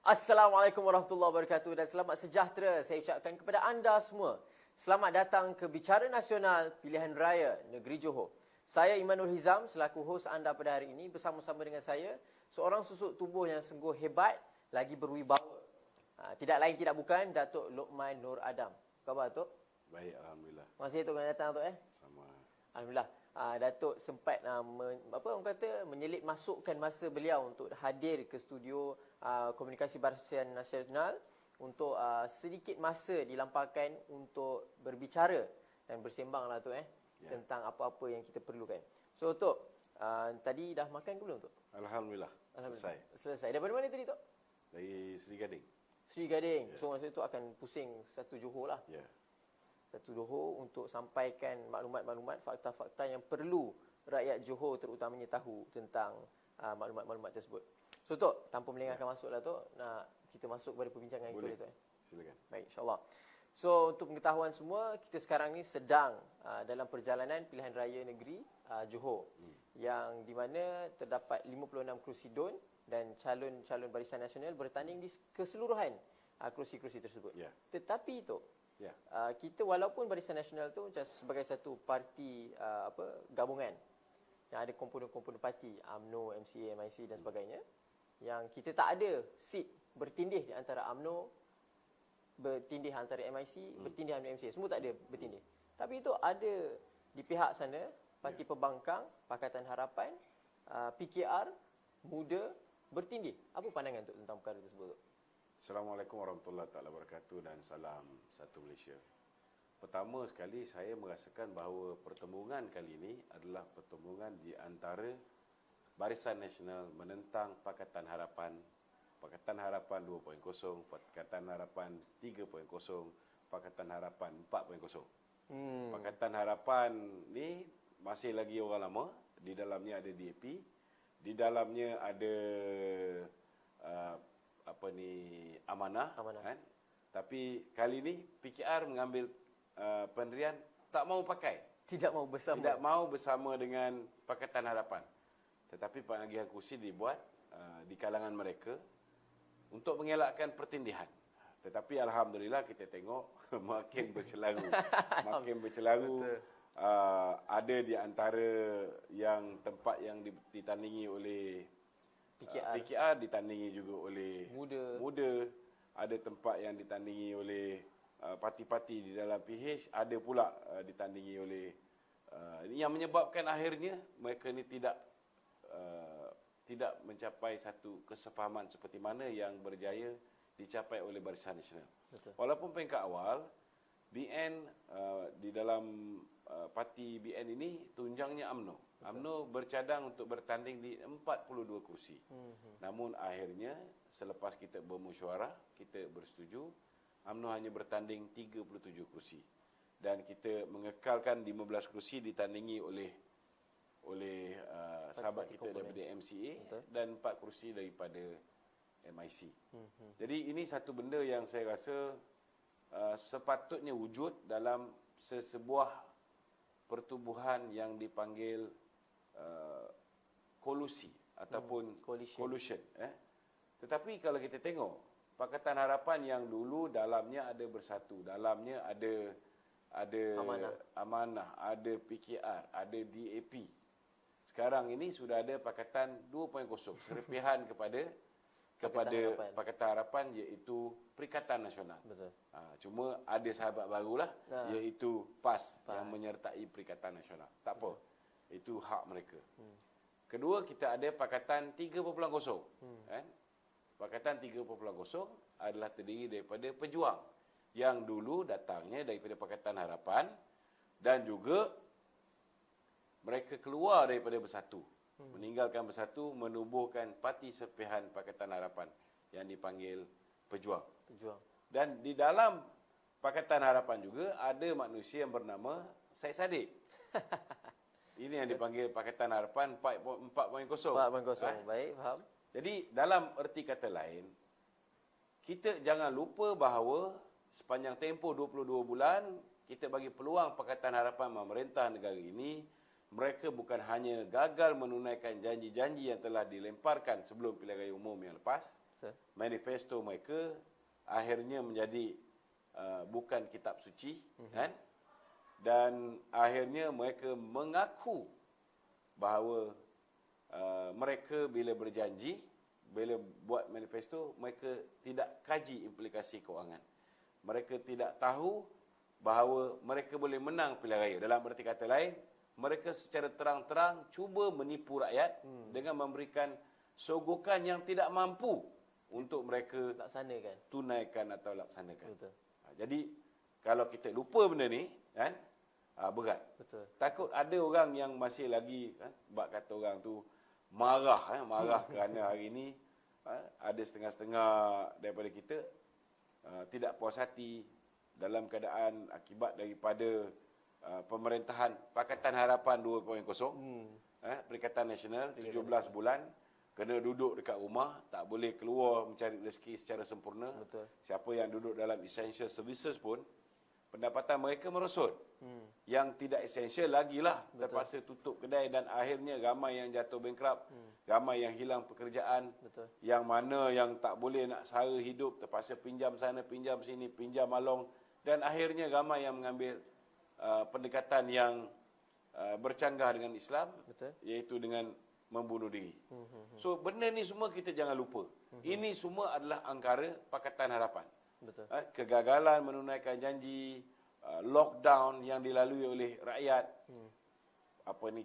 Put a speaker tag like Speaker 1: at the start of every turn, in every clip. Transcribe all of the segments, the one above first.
Speaker 1: Assalamualaikum warahmatullahi wabarakatuh dan selamat sejahtera saya ucapkan kepada anda semua. Selamat datang ke Bicara Nasional Pilihan Raya Negeri Johor. Saya Imanul Hizam selaku hos anda pada hari ini bersama-sama dengan saya, seorang susuk tubuh yang sungguh hebat lagi berwibawa. Tidak lain tidak bukan Datuk Lokman Nur Adam. Apa khabar Datuk?
Speaker 2: Baik, alhamdulillah.
Speaker 1: Masih Datuk kena datang Datuk
Speaker 2: Sama.
Speaker 1: Alhamdulillah. Datuk sempat menyelit masukkan masa beliau untuk hadir ke studio Komunikasi Barisan Nasional untuk sedikit masa dilampaukan untuk berbicara dan bersembanglah tu tentang apa-apa yang kita perlukan. So Tok, tadi dah makan ke belum Tok?
Speaker 2: Alhamdulillah.
Speaker 1: Selesai. Daripada mana tadi Tok?
Speaker 2: Dari Seri Gading.
Speaker 1: Seri Gading. Yeah. So masa itu akan pusing satu Johor lah.
Speaker 2: Ya. Yeah.
Speaker 1: Satu Johor untuk sampaikan maklumat-maklumat, fakta-fakta yang perlu rakyat Johor terutamanya tahu tentang maklumat-maklumat tersebut. So Tok, tanpa melengahkan masuklah Tok, nak kita masuk kepada perbincangan
Speaker 2: Boleh.
Speaker 1: kita Tok.
Speaker 2: Silakan.
Speaker 1: Baik, insya-Allah. So untuk pengetahuan semua, kita sekarang ni sedang dalam perjalanan pilihan raya negeri Johor yang di mana terdapat 56 kerusi DUN dan calon-calon Barisan Nasional bertanding di keseluruhan kerusi-kerusi tersebut.
Speaker 2: Yeah.
Speaker 1: Tetapi Tok,
Speaker 2: Ya.
Speaker 1: Kita walaupun Barisan Nasional tu sebagai satu parti gabungan yang ada komponen-komponen parti UMNO, MCA, MIC dan sebagainya, yang kita tak ada seat bertindih di antara UMNO, bertindih antara MIC, bertindih antara MCA, semua tak ada bertindih. Tapi itu ada di pihak sana Parti Pembangkang, Pakatan Harapan, PKR, Muda bertindih. Apa pandangan Tok tentang perkara tersebut?
Speaker 2: Assalamualaikum warahmatullahi wabarakatuh dan salam satu Malaysia. Pertama sekali saya merasakan bahawa pertembungan kali ini adalah pertembungan di antara Barisan Nasional menentang Pakatan Harapan, Pakatan Harapan 2.0, Pakatan Harapan 3.0, Pakatan Harapan 4.0. Pakatan Harapan ni masih lagi orang lama, di dalamnya ada DAP, di dalamnya ada amanah. Kan? Tapi kali ini PKR mengambil pendirian tak mau pakai. Tidak mau bersama dengan Pakatan Harapan. Tetapi pengalihan kursi dibuat di kalangan mereka untuk mengelakkan pertindihan. Tetapi alhamdulillah kita tengok makin bercelaru. Makin bercelaru. Ada di antara yang tempat yang ditandingi oleh PKR ditandingi juga oleh Muda. Ada tempat yang ditandingi oleh parti-parti di dalam PH, ada pula ditandingi oleh yang menyebabkan akhirnya mereka ni tidak mencapai satu kesefahaman seperti mana yang berjaya dicapai oleh Barisan Nasional. Betul. Walaupun peringkat awal BN di dalam parti BN ini tunjangnya UMNO. UMNO bercadang untuk bertanding di 42 kursi. Namun akhirnya selepas kita bermusyawarah, kita bersetuju, UMNO hanya bertanding 37 kursi. Dan kita mengekalkan 15 kursi ditandingi oleh sahabat kita daripada MCA. Betul. Dan 4 kursi daripada MIC. Jadi ini satu benda yang saya rasa sepatutnya wujud dalam sebuah pertubuhan yang dipanggil kolusi ataupun coalition. Tetapi kalau kita tengok Pakatan Harapan yang dulu dalamnya ada Bersatu, dalamnya ada Amanah, ada PKR, ada DAP. Sekarang ini sudah ada Pakatan 2.0, serpihan kepada Pakatan Harapan iaitu Perikatan Nasional. Betul. Cuma ada sahabat barulah iaitu PAS yang menyertai Perikatan Nasional. Tak apa. Itu hak mereka. Kedua, kita ada Pakatan 3.0. Pakatan 3.0 adalah terdiri daripada pejuang yang dulu datangnya daripada Pakatan Harapan dan juga mereka keluar daripada Bersatu. Meninggalkan Bersatu, menubuhkan parti serpihan Pakatan Harapan yang dipanggil Pejuang. Dan di dalam Pakatan Harapan juga ada manusia yang bernama Syed Saddiq. Ini yang dipanggil Pakatan Harapan 4.0.
Speaker 1: 4.0, baik, faham.
Speaker 2: Jadi dalam erti kata lain, kita jangan lupa bahawa sepanjang tempoh 22 bulan, kita bagi peluang Pakatan Harapan memerintah negara ini mereka bukan hanya gagal menunaikan janji-janji yang telah dilemparkan sebelum pilihan raya umum yang lepas, manifesto mereka akhirnya menjadi bukan kitab suci, kan? Dan akhirnya mereka mengaku bahawa mereka bila berjanji, bila buat manifesto, mereka tidak kaji implikasi kewangan. Mereka tidak tahu bahawa mereka boleh menang pilihan raya. Dalam erti kata lain, mereka secara terang-terang cuba menipu rakyat dengan memberikan sogokan yang tidak mampu untuk mereka
Speaker 1: laksanakan,
Speaker 2: tunaikan atau laksanakan.
Speaker 1: Betul.
Speaker 2: Jadi kalau kita lupa benda ni, kan, berat.
Speaker 1: Betul.
Speaker 2: Takut ada orang yang masih lagi, bak kata orang tu, marah kerana hari ini ada setengah-setengah daripada kita tidak puas hati dalam keadaan akibat daripada pemerintahan Pakatan Harapan 2.0, Perikatan Nasional 17 bulan kena duduk dekat rumah, tak boleh keluar mencari rezeki secara sempurna.
Speaker 1: Betul.
Speaker 2: Siapa yang duduk dalam essential services pun pendapatan mereka merosot. Yang tidak esensial lagilah terpaksa tutup kedai dan akhirnya ramai yang jatuh bankrupt, ramai yang hilang pekerjaan.
Speaker 1: Betul.
Speaker 2: Yang mana yang tak boleh nak sara hidup terpaksa pinjam sana, pinjam sini, pinjam malong, dan akhirnya ramai yang mengambil pendekatan yang bercanggah dengan Islam.
Speaker 1: Betul.
Speaker 2: Iaitu dengan membunuh diri. So benda ni semua kita jangan lupa. Ini semua adalah angkara Pakatan Harapan.
Speaker 1: Betul.
Speaker 2: Kegagalan menunaikan janji, lockdown yang dilalui oleh rakyat,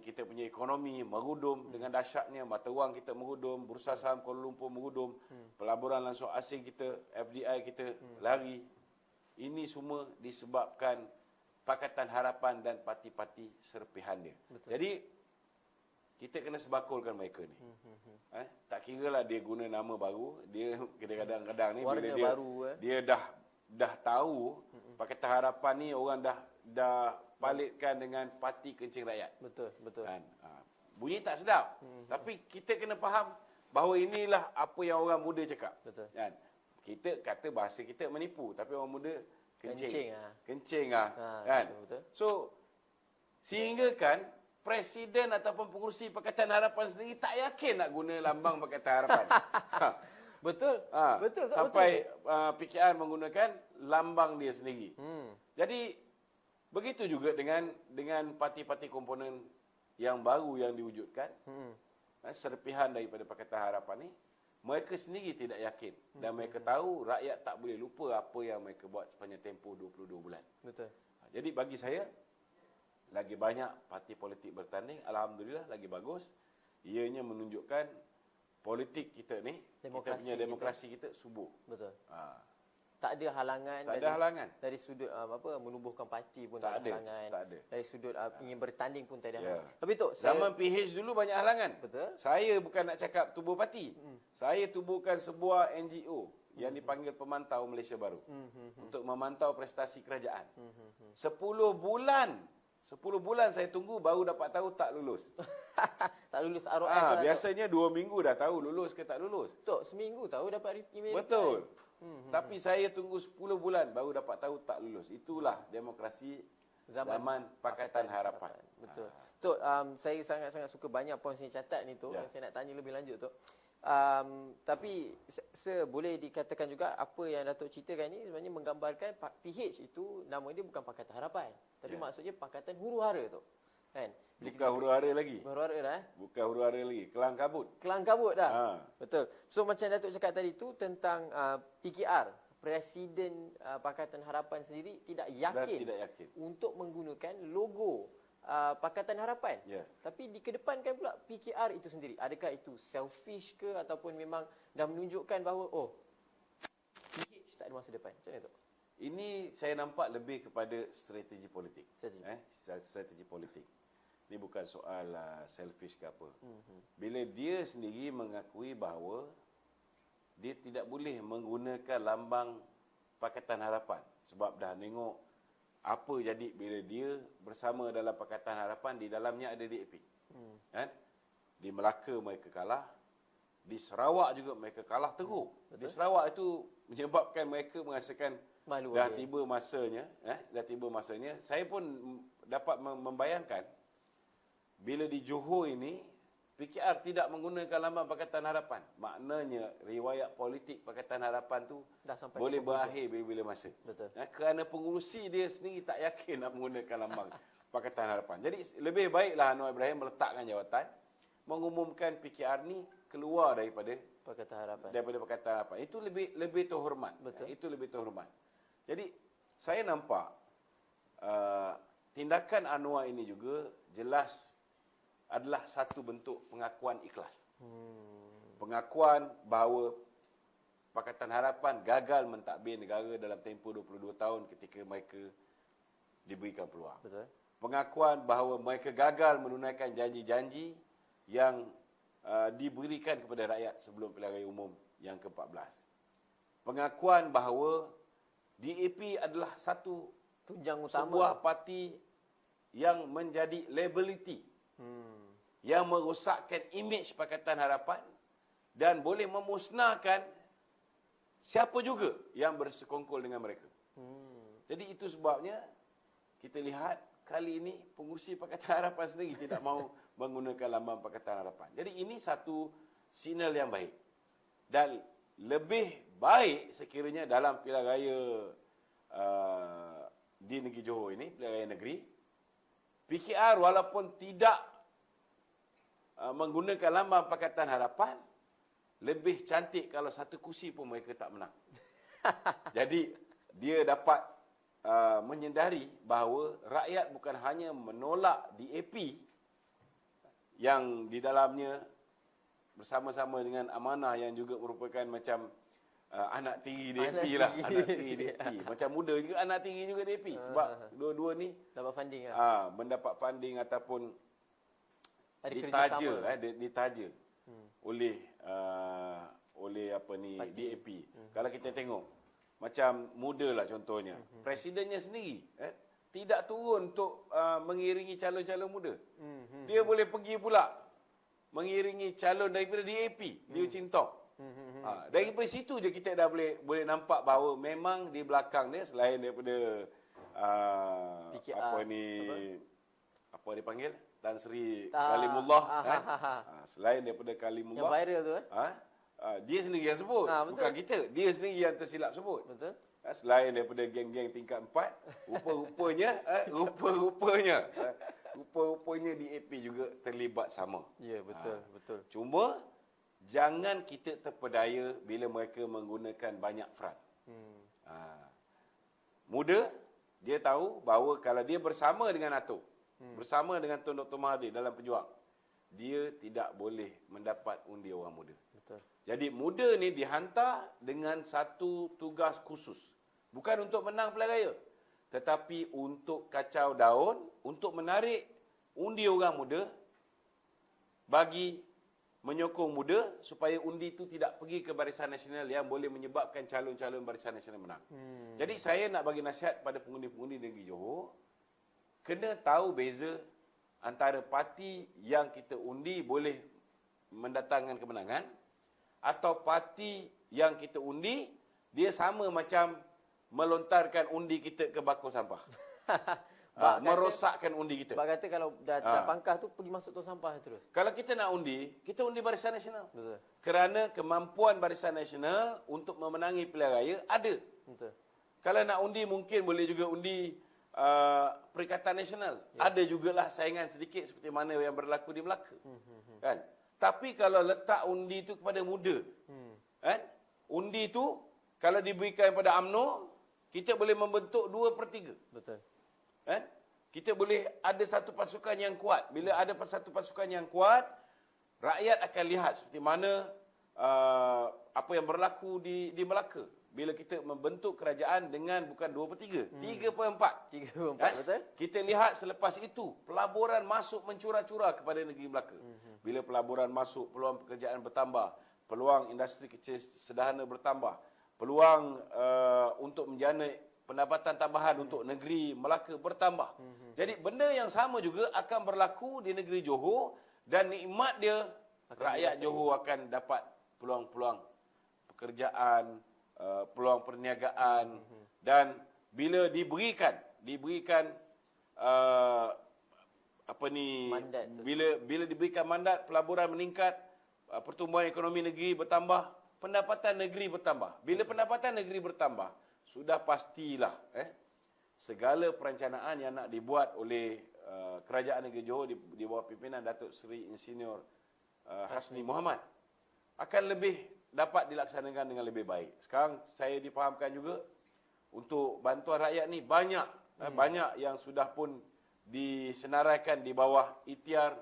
Speaker 2: kita punya ekonomi merudum dengan dahsyatnya, mata wang kita merudum, bursa saham Kuala Lumpur merudum, pelaburan langsung asing kita, FDI kita lari. Ini semua disebabkan Pakatan Harapan dan parti-parti serpihan dia. Betul. Jadi kita kena sebakulkan mereka ni. Tak kira lah dia guna nama baru, dia kadang-kadang ni
Speaker 1: warna
Speaker 2: bila dia
Speaker 1: baru,
Speaker 2: dia dah tahu Pakatan Harapan ni orang dah palitkan dengan Parti Kencing Rakyat.
Speaker 1: Betul, betul.
Speaker 2: Kan? Bunyi tak sedap. Tapi kita kena faham bahawa inilah apa yang orang muda cakap.
Speaker 1: Betul.
Speaker 2: Kan? Kita kata bahasa kita menipu, tapi orang muda kencing. Kencing kan?
Speaker 1: Betul.
Speaker 2: So sehingga kan Presiden ataupun pengurusi Pakatan Harapan sendiri tak yakin nak guna lambang Pakatan Harapan.
Speaker 1: Betul. Betul.
Speaker 2: Sampai PKR menggunakan lambang dia sendiri. Jadi begitu juga dengan parti-parti komponen yang baru yang diwujudkan. Serpihan daripada Pakatan Harapan ni, mereka sendiri tidak yakin dan mereka tahu rakyat tak boleh lupa apa yang mereka buat sepanjang tempoh 22 bulan.
Speaker 1: Betul.
Speaker 2: Jadi bagi saya, lagi banyak parti politik bertanding, alhamdulillah lagi bagus. Ianya menunjukkan politik kita ni, kita punya demokrasi kita subuh.
Speaker 1: Betul. Tak ada halangan.
Speaker 2: Tak ada halangan.
Speaker 1: Dari sudut menubuhkan parti pun
Speaker 2: tak ada
Speaker 1: halangan.
Speaker 2: Tak ada.
Speaker 1: Dari sudut ingin bertanding pun tak ada halangan. Tapi Tok,
Speaker 2: zaman PH dulu banyak halangan.
Speaker 1: Betul.
Speaker 2: Saya bukan nak cakap tubuh parti. Saya tubuhkan sebuah NGO yang dipanggil Pemantau Malaysia Baru untuk memantau prestasi kerajaan. 10 bulan saya tunggu baru dapat tahu tak lulus.
Speaker 1: Tak lulus ROS.
Speaker 2: Biasanya 2 minggu dah tahu lulus ke tak lulus.
Speaker 1: Tok, seminggu tahu dapat email.
Speaker 2: Betul. Tapi saya tunggu 10 bulan baru dapat tahu tak lulus. Itulah demokrasi zaman Pakatan Harapan.
Speaker 1: Betul. Tok, saya sangat-sangat suka banyak poin yang catat ni Tok. Saya nak tanya lebih lanjut Tok. Tapi boleh dikatakan juga apa yang Datuk ceritakan ni sebenarnya menggambarkan PH itu nama dia bukan Pakatan Harapan, tapi maksudnya Pakatan Huru-Hara tu, kan?
Speaker 2: Bukan huru-hara lagi.
Speaker 1: Huru-hara dah.
Speaker 2: Bukan huru-hara lagi, kelang kabut.
Speaker 1: Kelang kabut dah. Betul. So macam Datuk cakap tadi tu tentang PKR, Presiden Pakatan Harapan sendiri tidak yakin untuk menggunakan logo Pakatan Harapan. Tapi dikedepankan pula PKR itu sendiri. Adakah itu selfish ke ataupun memang dah menunjukkan bahawa PH tak ada masa depan? Macam mana tu?
Speaker 2: Ini saya nampak lebih kepada strategi politik. Strategi politik. Ini bukan soal selfish ke apa. Bila dia sendiri mengakui bahawa dia tidak boleh menggunakan lambang Pakatan Harapan sebab dah tengok apa jadi bila dia bersama dalam Pakatan Harapan, di dalamnya ada DAP. Kan? Di Melaka mereka kalah, di Sarawak juga mereka kalah teruk. Di Sarawak itu menyebabkan mereka merasakan malu dah tiba masanya, Saya pun dapat membayangkan bila di Johor ini, PKR tidak menggunakan lambang Pakatan Harapan. Maknanya riwayat politik Pakatan Harapan tu boleh berakhir bila-bila masa.
Speaker 1: Betul.
Speaker 2: Kerana pengurusi dia sendiri tak yakin nak menggunakan lambang Pakatan Harapan. Jadi lebih baiklah Anwar Ibrahim meletakkan jawatan, mengumumkan PKR ni keluar daripada Pakatan Harapan. Itu lebih terhormat.
Speaker 1: Betul.
Speaker 2: Itu lebih terhormat. Jadi saya nampak tindakan Anwar ini juga jelas adalah satu bentuk pengakuan ikhlas. Pengakuan bahawa Pakatan Harapan gagal mentadbir negara dalam tempoh 22 tahun ketika mereka diberikan peluang.
Speaker 1: Betul.
Speaker 2: Pengakuan bahawa mereka gagal menunaikan janji-janji yang diberikan kepada rakyat sebelum pilihan raya umum yang ke-14. Pengakuan bahawa DAP adalah satu
Speaker 1: tunjang utama,
Speaker 2: sebuah parti yang menjadi liability, yang merosakkan imej Pakatan Harapan dan boleh memusnahkan siapa juga yang bersekongkol dengan mereka. Jadi itu sebabnya kita lihat kali ini pengurusi Pakatan Harapan sendiri tidak mahu menggunakan lambang Pakatan Harapan. Jadi ini satu signal yang baik. Dan lebih baik sekiranya dalam pilihan raya di negeri Johor ini, pilihan raya negeri, PKR walaupun tidak menggunakan lambang Pakatan Harapan, lebih cantik kalau satu kursi pun mereka tak menang. Jadi dia dapat menyedari bahawa rakyat bukan hanya menolak DAP yang di dalamnya bersama-sama dengan Amanah yang juga merupakan macam anak tiri DAP lah. Anak tiri DAP. Macam muda juga anak tiri juga DAP. Sebab dua-dua ni
Speaker 1: dapat funding
Speaker 2: mendapat funding ataupun
Speaker 1: ada
Speaker 2: ditaja oleh apa ni DAP. Kalau kita tengok macam muda lah contohnya, presidennya sendiri tidak turun untuk mengiringi calon-calon muda. Dia boleh pergi pula mengiringi calon daripada DAP, Liu Chin-tong. Daripada situ je kita dah boleh nampak bahawa memang di belakang dia selain daripada apa dipanggil Tan Sri Kalimullah selain daripada Kalimullah
Speaker 1: yang viral tu
Speaker 2: dia sendiri yang sebut, bukan kita. Dia sendiri yang tersilap sebut.
Speaker 1: Betul.
Speaker 2: Selain daripada geng-geng tingkat 4, rupa-rupanya DAP juga terlibat sama.
Speaker 1: Ya, betul, betul.
Speaker 2: Cuma jangan kita terpedaya bila mereka menggunakan banyak front. Muda, dia tahu bahawa kalau dia bersama dengan Atok, bersama dengan Tun Dr. Mahathir dalam pejuang, dia tidak boleh mendapat undi orang muda.
Speaker 1: Betul.
Speaker 2: Jadi muda ni dihantar dengan satu tugas khusus. Bukan untuk menang pilihan raya, tetapi untuk kacau daun, untuk menarik undi orang muda, bagi menyokong muda supaya undi itu tidak pergi ke Barisan Nasional yang boleh menyebabkan calon-calon Barisan Nasional menang. Jadi saya nak bagi nasihat pada pengundi-pengundi negeri Johor, kena tahu beza antara parti yang kita undi boleh mendatangkan kemenangan atau parti yang kita undi dia sama macam melontarkan undi kita ke bakul sampah. Merosakkan undi kita.
Speaker 1: Sebab kata kalau dah pangkah tu pergi masuk tong sampah terus.
Speaker 2: Kalau kita nak undi, kita undi Barisan Nasional.
Speaker 1: Betul.
Speaker 2: Kerana kemampuan Barisan Nasional untuk memenangi pilihan raya ada.
Speaker 1: Betul.
Speaker 2: Kalau nak undi mungkin boleh juga undi Perikatan Nasional. Ya. Ada jugalah saingan sedikit seperti mana yang berlaku di Melaka. Kan? Tapi kalau letak undi itu kepada muda, kan? Undi itu kalau diberikan kepada UMNO, kita boleh membentuk 2/3.
Speaker 1: Betul.
Speaker 2: Kan? Kita boleh ada satu pasukan yang kuat. Bila ada satu pasukan yang kuat, rakyat akan lihat seperti mana apa yang berlaku di Melaka. Bila kita membentuk kerajaan dengan bukan 2/3, 3/4.
Speaker 1: 3/4,
Speaker 2: kan?
Speaker 1: betul.
Speaker 2: Kita lihat selepas itu, pelaburan masuk mencurah-curah kepada negeri Melaka. Bila pelaburan masuk, peluang pekerjaan bertambah, peluang industri kecil sederhana bertambah, peluang untuk menjana pendapatan tambahan untuk negeri Melaka bertambah. Jadi benda yang sama juga akan berlaku di negeri Johor dan nikmat dia rakyat Johor akan dapat peluang-peluang pekerjaan, peluang perniagaan dan bila diberikan
Speaker 1: mandat
Speaker 2: bila diberikan mandat, pelaburan meningkat, pertumbuhan ekonomi negeri bertambah, pendapatan negeri bertambah. Bila pendapatan negeri bertambah, sudah pastilah segala perencanaan yang nak dibuat oleh Kerajaan Negeri Johor di bawah pimpinan Datuk Seri Insinyur Hasni Mohamad akan lebih dapat dilaksanakan dengan lebih baik. Sekarang saya difahamkan juga untuk bantuan rakyat ni banyak yang sudah pun disenaraikan di bawah ikhtiar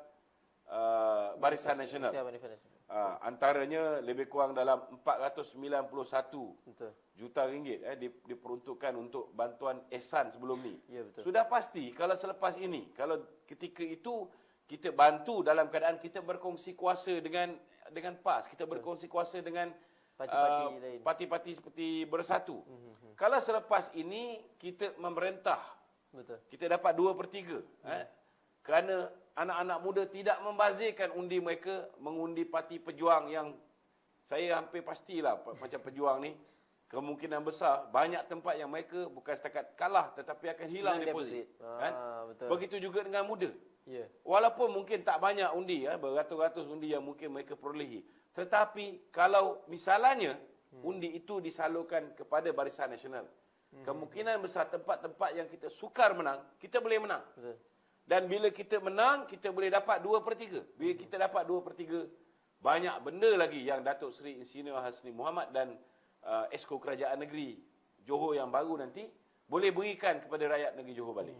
Speaker 2: Barisan Nasional. Antaranya lebih kurang dalam 491 juta ringgit diperuntukkan untuk bantuan ihsan sebelum ni.
Speaker 1: Ya, betul.
Speaker 2: Sudah pasti kalau selepas ini, kalau ketika itu kita bantu dalam keadaan kita berkongsi kuasa dengan PAS, kita berkongsi kuasa dengan parti-parti seperti Bersatu. Kalau selepas ini kita memerintah,
Speaker 1: betul,
Speaker 2: kita dapat 2/3. Kerana anak-anak muda tidak membazirkan undi mereka mengundi parti pejuang yang saya hampir pastilah macam pejuang ni, kemungkinan besar banyak tempat yang mereka bukan setakat kalah tetapi akan hilang deposit.
Speaker 1: Betul.
Speaker 2: Begitu juga dengan muda.
Speaker 1: Yeah.
Speaker 2: Walaupun mungkin tak banyak undi, beratus-ratus undi yang mungkin mereka perolehi. Tetapi kalau misalnya undi itu disalurkan kepada Barisan Nasional, kemungkinan besar tempat-tempat yang kita sukar menang, kita boleh menang.
Speaker 1: Betul.
Speaker 2: Dan bila kita menang, kita boleh dapat 2/3. Bila kita dapat 2/3, banyak benda lagi yang Datuk Seri Insinyur Hasni Mohamad dan Esko Kerajaan Negeri Johor yang baru nanti boleh berikan kepada rakyat negeri Johor balik.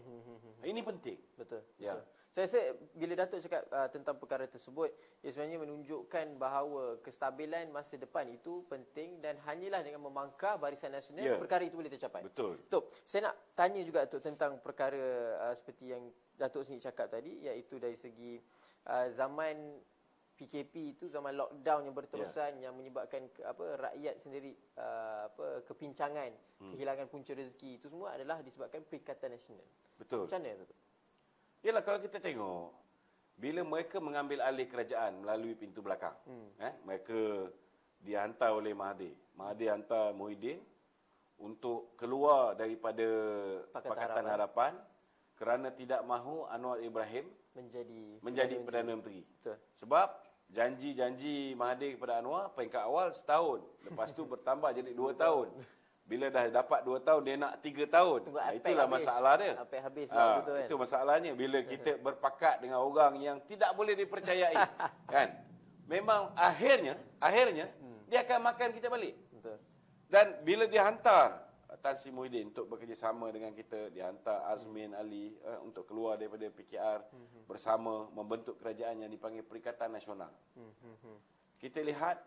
Speaker 2: Ini penting.
Speaker 1: Betul.
Speaker 2: Ya.
Speaker 1: Betul. Saya rasa bila Datuk cakap tentang perkara tersebut, ia sebenarnya menunjukkan bahawa kestabilan masa depan itu penting dan hanyalah dengan memangkah Barisan Nasional perkara itu boleh tercapai.
Speaker 2: Betul.
Speaker 1: Tok, saya nak tanya juga Tok tentang perkara seperti yang Datuk sendiri cakap tadi, iaitu dari segi zaman PKP itu, zaman lockdown yang berterusan yang menyebabkan rakyat sendiri kepincangan, kehilangan punca rezeki, itu semua adalah disebabkan Perikatan Nasional.
Speaker 2: Betul.
Speaker 1: Macam mana tu?
Speaker 2: Yalah, kalau kita tengok bila mereka mengambil alih kerajaan melalui pintu belakang, mereka dihantar oleh Mahathir. Mahathir hantar Muhyiddin untuk keluar daripada Pakatan Harapan kerana tidak mahu Anwar Ibrahim menjadi Perdana Menteri.
Speaker 1: Betul.
Speaker 2: Sebab janji-janji Mahathir kepada Anwar peringkat awal setahun, lepas tu bertambah jadi 2 tahun. Bila dah dapat 2 tahun, dia nak 3 tahun. Itulah masalah dia. Itu masalahnya. Bila kita berpakat dengan orang yang tidak boleh dipercayai, kan? Memang akhirnya dia akan makan kita balik.
Speaker 1: Betul.
Speaker 2: Dan bila dia hantar Tan Sri Muhyiddin untuk bekerjasama dengan kita, dia hantar Azmin Ali untuk keluar daripada PKR bersama membentuk kerajaan yang dipanggil Perikatan Nasional. Kita lihat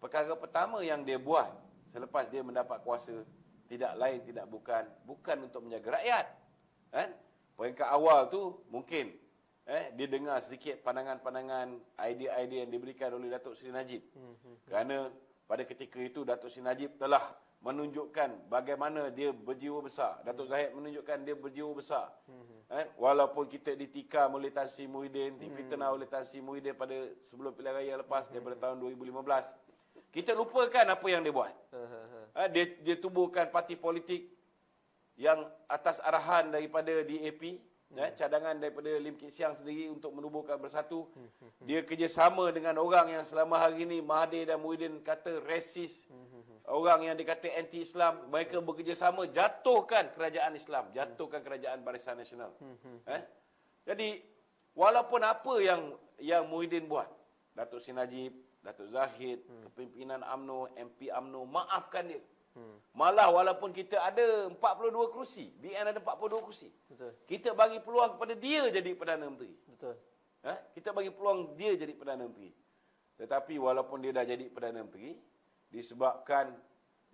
Speaker 2: perkara pertama yang dia buat selepas dia mendapat kuasa, tidak lain tidak bukan untuk menjaga rakyat. Peringkat awal tu mungkin dia dengar sedikit pandangan-pandangan, idea-idea yang diberikan oleh Datuk Seri Najib. Kerana pada ketika itu Datuk Seri Najib telah menunjukkan bagaimana dia berjiwa besar. Datuk Zahid menunjukkan dia berjiwa besar. Walaupun kita ditikam oleh Tan Sri Muhyiddin, difitnah oleh Tan Sri Muhyiddin pada sebelum pilihan raya lepas daripada tahun 2015. Kita lupakan apa yang dia buat. Dia tubuhkan parti politik yang atas arahan daripada DAP, cadangan daripada Lim Kit Siang sendiri untuk menubuhkan Bersatu. Dia kerjasama dengan orang yang selama hari ini Mahathir dan Muhyiddin kata resis, orang yang dikata anti-Islam. Mereka bekerjasama jatuhkan kerajaan Islam, jatuhkan kerajaan Barisan Nasional. Jadi walaupun apa yang Muhyiddin buat, Datuk Seri Najib, Datuk Zahid, kepimpinan UMNO, MP UMNO, maafkan dia. Malah walaupun kita ada 42 kerusi, BN ada 42 kerusi.
Speaker 1: Betul.
Speaker 2: Kita bagi peluang kepada dia jadi Perdana Menteri.
Speaker 1: Betul.
Speaker 2: Kita bagi peluang dia jadi Perdana Menteri. Tetapi walaupun dia dah jadi Perdana Menteri, disebabkan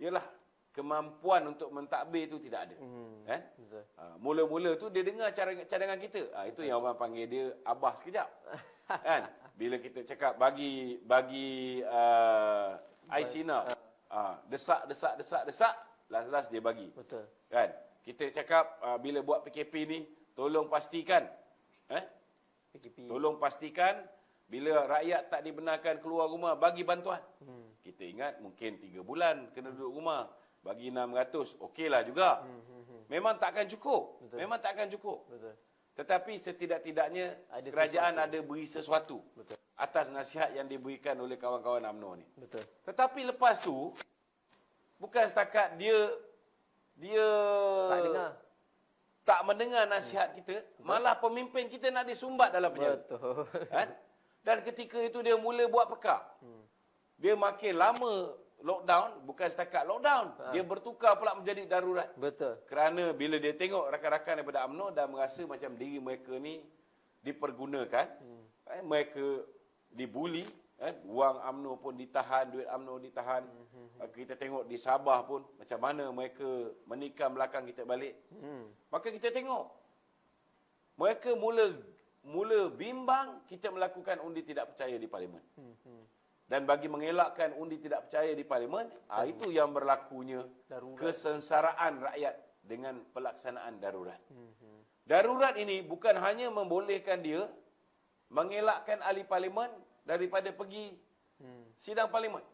Speaker 2: ialah kemampuan untuk mentadbir itu tidak ada. Mula-mula tu dia dengar cadangan kita. Itu yang orang panggil dia abah sekejap. Kan? Bila kita cakap bagi Aisina, desak, last dia bagi.
Speaker 1: Betul.
Speaker 2: Kan? Kita cakap bila buat PKP ni, tolong pastikan, tolong pastikan bila rakyat tak dibenarkan keluar rumah, bagi bantuan. Kita ingat mungkin 3 bulan kena duduk rumah, bagi 600, okeylah juga. Memang takkan cukup.
Speaker 1: Betul.
Speaker 2: Memang takkan cukup.
Speaker 1: Betul.
Speaker 2: Tetapi setidak-tidaknya kerajaan ada beri sesuatu. Betul. Atas nasihat yang diberikan oleh kawan-kawan UMNO ni. Betul. Tetapi lepas tu, bukan setakat dia tak mendengar nasihat kita, malah pemimpin kita nak disumbat dalam penjara. Betul. Kan? Dan ketika itu dia mula buat pekak. Dia makin lama lockdown, bukan setakat lockdown, dia bertukar pula menjadi darurat. Betul. Kerana bila dia tengok rakan-rakan daripada UMNO dan merasa macam diri mereka ni dipergunakan, mereka dibuli, wang UMNO pun ditahan, duit UMNO ditahan. Kita tengok di Sabah pun macam mana mereka menikam belakang kita balik. Maka kita tengok mereka mula bimbang kita melakukan undi tidak percaya di parlimen. Dan bagi mengelakkan undi tidak percaya di parlimen, itu yang berlakunya kesengsaraan rakyat dengan pelaksanaan darurat. Darurat ini bukan hanya membolehkan dia mengelakkan ahli parlimen daripada pergi sidang parlimen.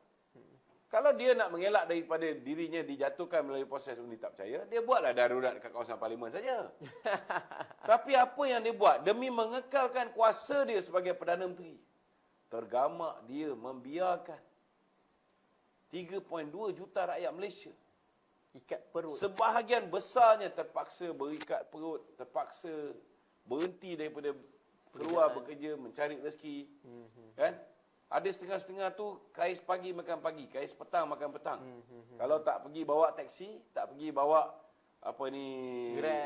Speaker 2: Kalau dia nak mengelak daripada dirinya dijatuhkan melalui proses undi tak percaya, dia buatlah darurat dekat kawasan parlimen saja. Tapi apa yang dia buat demi mengekalkan kuasa dia sebagai Perdana Menteri, tergamak dia membiarkan 3.2 juta rakyat Malaysia ikat perut. Sebahagian besarnya terpaksa berikat perut, terpaksa berhenti daripada keluar bekerja, mencari rezeki. Kan? Ada setengah-setengah tu kais pagi makan pagi, kais petang makan petang. Kalau tak pergi bawa taksi, tak pergi bawa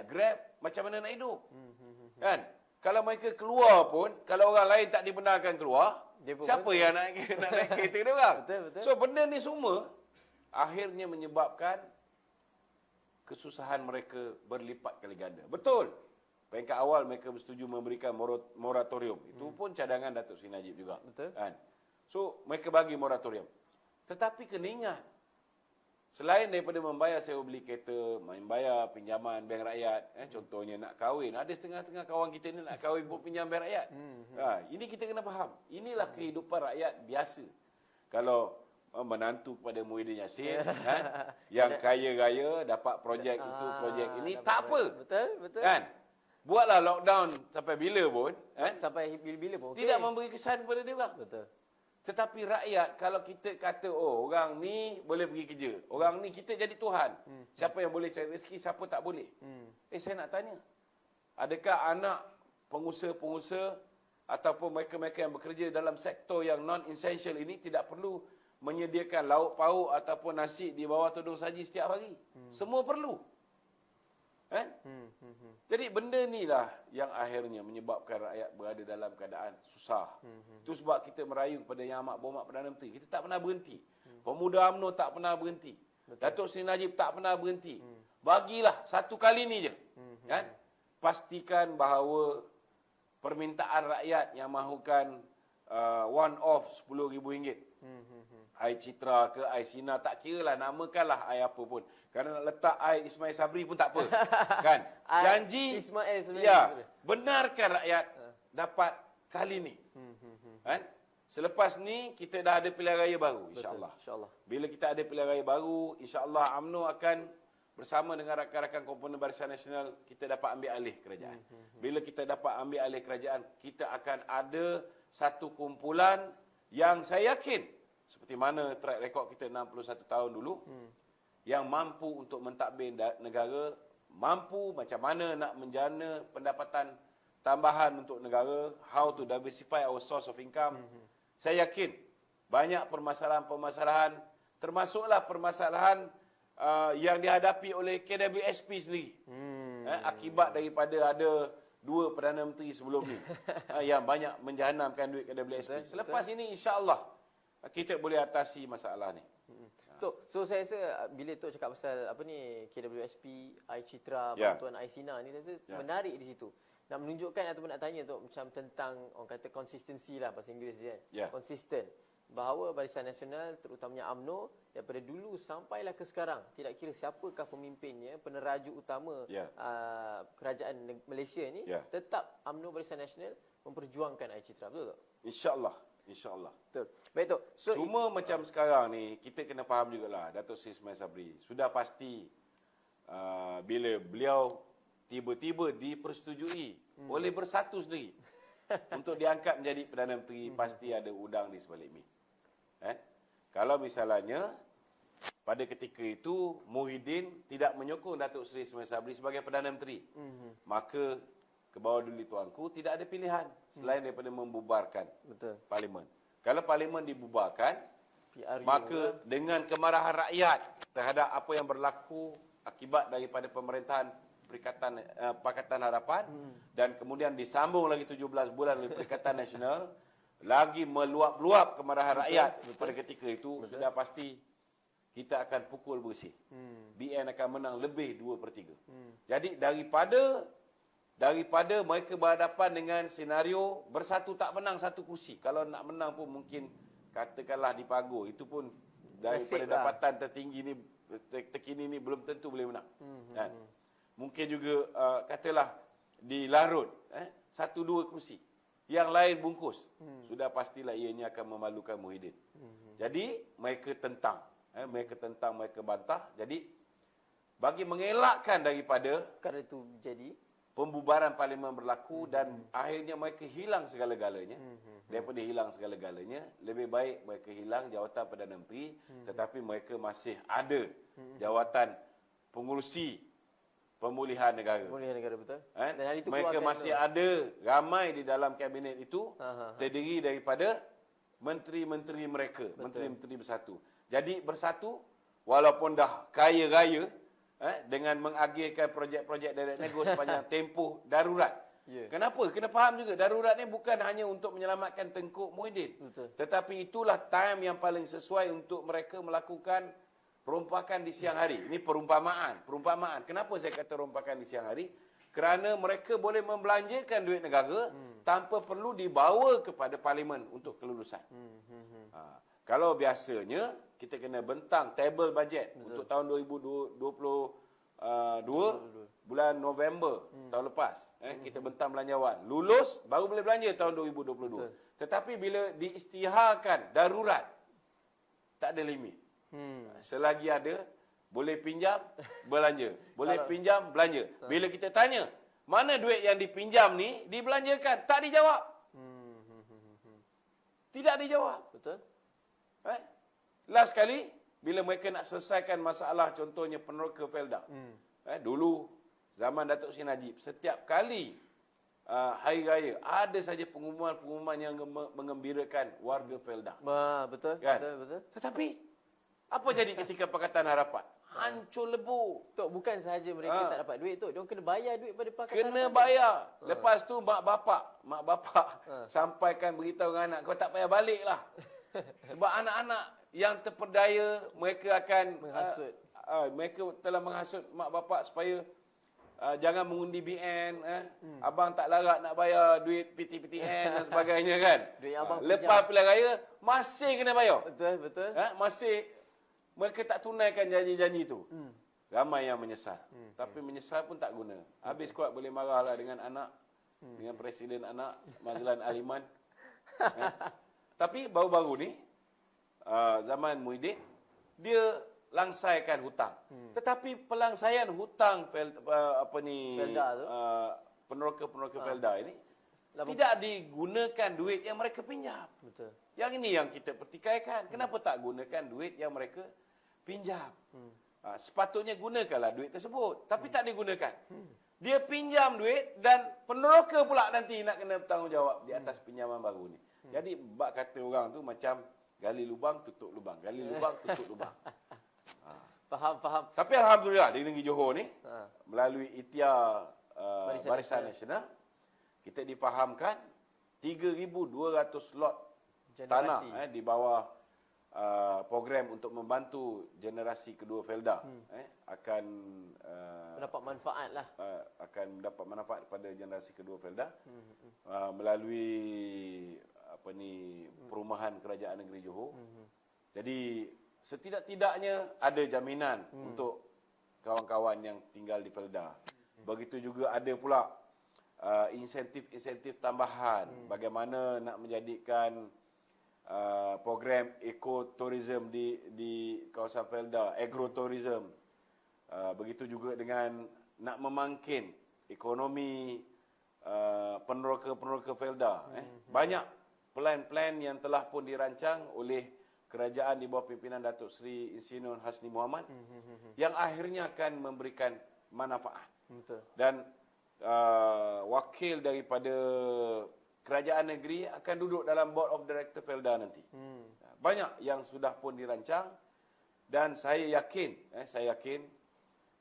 Speaker 2: Grab, macam mana nak hidup? Kan? Kalau mereka keluar pun, kalau orang lain tak dibenarkan keluar, siapa yang nak naik kereta dia orang? Betul. So benda ni semua akhirnya menyebabkan kesusahan mereka berlipat kali ganda. Betul. Peringkat awal mereka bersetuju memberikan moratorium. Itu pun cadangan Datuk Seri Najib juga. Betul. Kan? So mereka bagi moratorium. Tetapi kena ingat, selain daripada membayar sewa beli kereta, membayar pinjaman bank rakyat, contohnya nak kahwin, ada setengah-setengah kawan kita ni nak kahwin buat pinjam bank rakyat. Ini kita kena faham. Inilah kehidupan rakyat biasa. Kalau menantu kepada Muhyiddin Yassin, kan, yang kaya-kaya dapat projek itu, projek ini, tak apa. Betul. Kan? Buatlah lockdown sampai bila pun,
Speaker 1: sampai bila pun.
Speaker 2: Tidak memberi kesan kepada dia orang. Betul. Tetapi rakyat, kalau kita kata, orang ni boleh pergi kerja, orang ni kita jadi Tuhan. Siapa yang boleh cari rezeki, siapa tak boleh. Saya nak tanya, adakah anak pengusaha-pengusaha ataupun mereka-mereka yang bekerja dalam sektor yang non-essential ini tidak perlu menyediakan lauk pauk ataupun nasi di bawah tudung saji setiap hari? Semua perlu. Jadi benda inilah yang akhirnya menyebabkan rakyat berada dalam keadaan susah. Itu sebab kita merayu kepada Yang Amat Berhormat Perdana Menteri. Kita tak pernah berhenti. Pemuda UMNO tak pernah berhenti. Datuk Seri Najib tak pernah berhenti. Bagilah satu kali ni je. Kan? Pastikan bahawa permintaan rakyat yang mahukan one off RM10,000. Air Citra ke Air Sina, tak kira lah, namakanlah air apa pun. Kerana nak letak air Ismail Sabri pun tak apa. Kan? Janji, benarkan rakyat dapat kali ni. Kan? Selepas ni, kita dah ada pilihan raya baru, insyaAllah. Bila kita ada pilihan raya baru, insyaAllah UMNO akan bersama dengan rakan-rakan komponen Barisan Nasional, kita dapat ambil alih kerajaan. Bila kita dapat ambil alih kerajaan, kita akan ada satu kumpulan yang saya yakin, seperti mana track record kita 61 tahun dulu, yang mampu untuk mentadbir negara, mampu macam mana nak menjana pendapatan tambahan untuk negara, how to diversify our source of income. Saya yakin banyak permasalahan-permasalahan, termasuklah permasalahan yang dihadapi oleh KWSP sendiri. Akibat daripada ada 2 Perdana Menteri sebelum ni yang banyak menjahanamkan duit KWSP. Selepas ini insya-Allah kita boleh atasi masalah ni.
Speaker 1: Tok, so saya rasa bila Tok cakap pasal KWSP, Air Citra, bantuan Air Sina ni, saya rasa menarik di situ. Nak menunjukkan ataupun nak tanya Tok macam tentang orang kata konsistensi lah bahasa Inggeris kan. Konsisten. Bahawa Barisan Nasional terutamanya UMNO daripada dulu sampailah ke sekarang, tidak kira siapakah pemimpinnya, peneraju utama kerajaan Malaysia ni, tetap UMNO Barisan Nasional memperjuangkan Air Citra. Betul tak?
Speaker 2: InsyaAllah. InsyaAllah.
Speaker 1: Betul. Baik Tok. So,
Speaker 2: cuma macam sekarang ni, kita kena faham jugalah, Datuk Seri Ismail Sabri sudah pasti bila beliau tiba-tiba dipersetujui oleh Bersatu sendiri untuk diangkat menjadi Perdana Menteri, pasti ada udang di sebalik mi. Kalau misalnya pada ketika itu Muhyiddin tidak menyokong Datuk Seri Ismail Sabri sebagai Perdana Menteri, maka ke bawah dulu tuanku tidak ada pilihan selain daripada membubarkan Parlimen. Kalau Parlimen dibubarkan, maka dengan kemarahan rakyat terhadap apa yang berlaku akibat daripada pemerintahan Pakatan Harapan dan kemudian disambung lagi 17 bulan oleh Perikatan Nasional, lagi meluap-luap kemarahan rakyat pada ketika itu, sudah pasti kita akan pukul bersih. BN akan menang lebih 2/3. Jadi daripada mereka berhadapan dengan senario Bersatu tak menang satu kursi, kalau nak menang pun mungkin katakanlah di Pagur, itu pun daripada dapatan terkini ni belum tentu boleh menang. Mungkin juga katalah di Larut 1-2 kursi, yang lain bungkus, sudah pastilah ianya akan memalukan Muhyiddin. Jadi mereka tentang, mereka bantah. Jadi bagi mengelakkan daripada
Speaker 1: kerana itu jadi
Speaker 2: pembubaran Parlimen berlaku dan akhirnya mereka hilang segala-galanya, daripada hilang segala-galanya, lebih baik mereka hilang jawatan Perdana Menteri, tetapi mereka masih ada jawatan pengurusi pemulihan negara.
Speaker 1: Pemulihan negara, betul.
Speaker 2: Dan hari itu mereka masih ada ramai di dalam kabinet itu, terdiri daripada menteri-menteri mereka, menteri-menteri Bersatu. Jadi Bersatu, walaupun dah kaya raya, dengan mengagihkan projek-projek direct nego sepanjang tempoh darurat. Kenapa? Kena faham juga, darurat ni bukan hanya untuk menyelamatkan Tengku Muhyiddin. Tetapi itulah time yang paling sesuai untuk mereka melakukan perompakan di siang hari. Ini perumpamaan. Kenapa saya kata rompakan di siang hari? Kerana mereka boleh membelanjakan duit negara tanpa perlu dibawa kepada Parlimen untuk kelulusan. Kalau biasanya kita kena bentang table bajet untuk tahun 2022 bulan November tahun lepas, kita bentang belanjawan. Lulus baru boleh belanja tahun 2022. Tetapi bila diisytiharkan darurat, tak ada limit. Selagi ada, boleh pinjam, belanja. Boleh pinjam, belanja. Bila kita tanya, mana duit yang dipinjam ni dibelanjakan? Tak dijawab. Tidak dijawab.
Speaker 1: Betul.
Speaker 2: Last kali, bila mereka nak selesaikan masalah contohnya peneroka Felda. Dulu, zaman Datuk Seri Najib, setiap kali hari raya, ada saja pengumuman-pengumuman yang mengembirakan warga Felda.
Speaker 1: Betul,
Speaker 2: kan?
Speaker 1: betul.
Speaker 2: Tetapi, apa jadi ketika Pakatan Harapan? Hancur lebur.
Speaker 1: Tok, bukan sahaja mereka tak dapat duit, Tok. Dia kena bayar duit pada Pakatan Harapan.
Speaker 2: Kena bayar. Lepas tu mak bapak sampaikan beritahu dengan anak, kau tak payah balik lah. Sebab anak-anak yang terperdaya, mereka akan menghasut. Mereka telah menghasut mak bapak supaya jangan mengundi BN. Abang tak larat nak bayar duit PTPTN dan sebagainya, kan. Duit abang lepas pilihan raya masih kena bayar.
Speaker 1: Betul.
Speaker 2: Masih mereka tak tunaikan janji-janji itu. Ramai yang menyesal. Tapi menyesal pun tak guna. Habis kuat boleh marahlah dengan anak, dengan presiden anak, Mazlan Aliman. Tapi baru-baru ni, zaman Muhyiddin, dia langsaikan hutang. Tetapi pelangsaian hutang Felda tu, peneroka Felda ini tidak digunakan duit yang mereka pinjam.
Speaker 1: Betul.
Speaker 2: Yang ini yang kita pertikaikan. Kenapa tak gunakan duit yang mereka pinjam? Sepatutnya gunakanlah duit tersebut, tapi tak digunakan. Dia pinjam duit dan peneroka pula nanti nak kena bertanggungjawab di atas pinjaman baru ni. Jadi bab kata orang tu macam gali lubang tutup lubang, gali lubang tutup lubang.
Speaker 1: Faham.
Speaker 2: Tapi alhamdulillah di negeri Johor ni, melalui ikhtiar Barisan Nasional, kita difahamkan 3,200 lot tanah di bawah program untuk membantu generasi kedua Felda akan
Speaker 1: mendapat manfaat lah.
Speaker 2: Akan mendapat manfaat pada generasi kedua Felda melalui perumahan kerajaan negeri Johor. Jadi setidak-tidaknya ada jaminan untuk kawan-kawan yang tinggal di Felda. Begitu juga ada pula insentif-insentif tambahan bagaimana nak menjadikan program ekoturism di kawasan Felda, agrotourism. Begitu juga dengan nak memangkin ekonomi peneroka-peneroka Felda. Banyak plan-plan yang telah pun dirancang oleh kerajaan di bawah pimpinan Datuk Seri Insinyur Hasni Mohamad yang akhirnya akan memberikan manfaat.
Speaker 1: Betul.
Speaker 2: Dan wakil daripada kerajaan negeri akan duduk dalam Board of Director Felda nanti. Banyak yang sudah pun dirancang dan saya yakin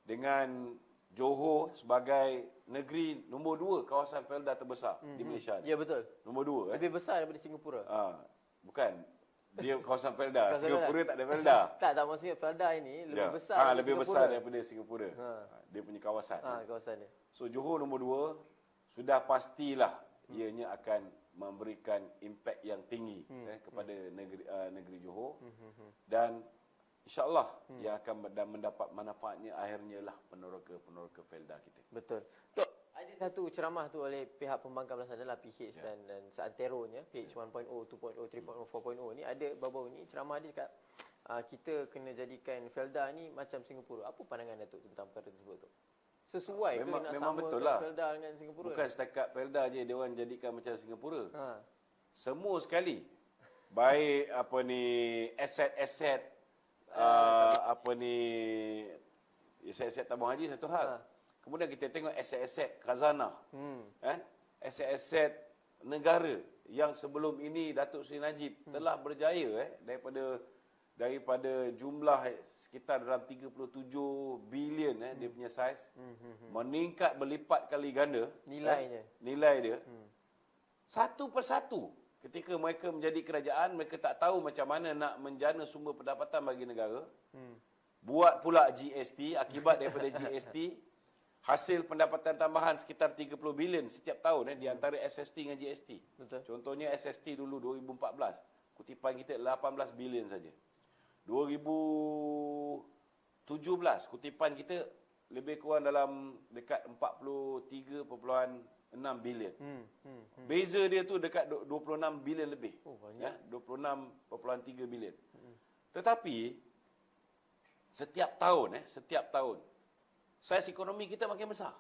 Speaker 2: dengan Johor sebagai negeri nombor 2 kawasan Felda terbesar di Malaysia.
Speaker 1: Ya, betul.
Speaker 2: Nombor 2.
Speaker 1: Lebih besar daripada Singapura.
Speaker 2: Bukan. Dia kawasan Felda. Singapura tak ada Felda.
Speaker 1: Tak maksudnya Felda ini lebih besar
Speaker 2: lebih besar daripada Singapura. Dia punya kawasan.
Speaker 1: Kawasan dia.
Speaker 2: So Johor nombor 2 sudah pastilah ianya akan memberikan impak yang tinggi kepada negeri Johor. Dan InsyaAllah yang akan mendapat manfaatnya akhirnya lah peneroka Felda kita.
Speaker 1: Betul. Tok, ada satu ceramah tu oleh pihak pembangkang belah sana lah, PH dan seanteronya, PH 1.0, 2.0, 3.0, 4.0 ni ada baru-baru ni ceramah dia cakap kita kena jadikan Felda ni macam Singapura. Apa pandangan Datuk tentang perkara tersebut tu? Sesuai
Speaker 2: memang,
Speaker 1: ke nak
Speaker 2: memang betul
Speaker 1: samakan
Speaker 2: lah.
Speaker 1: Felda dengan Singapura?
Speaker 2: Bukan setakat Felda je dia orang jadikan macam Singapura. Semua sekali. Baik aset-aset aset-aset tabung haji satu hal. Kemudian kita tengok aset-aset khazanah. Aset-aset negara yang sebelum ini Datuk Seri Najib telah berjaya daripada jumlah sekitar dalam 37 bilion dia punya saiz, meningkat berlipat kali ganda nilai dia. Satu persatu ketika mereka menjadi kerajaan, mereka tak tahu macam mana nak menjana sumber pendapatan bagi negara. Buat pula GST, akibat daripada GST, hasil pendapatan tambahan sekitar 30 bilion setiap tahun di antara SST dengan GST.
Speaker 1: Betul.
Speaker 2: Contohnya SST dulu 2014, kutipan kita 18 bilion saja. 2017, kutipan kita lebih kurang dalam dekat 43.6 bilion. Beza dia tu dekat 26 bilion lebih. 26.3 bilion. Tetapi setiap tahun saiz ekonomi kita makin besar.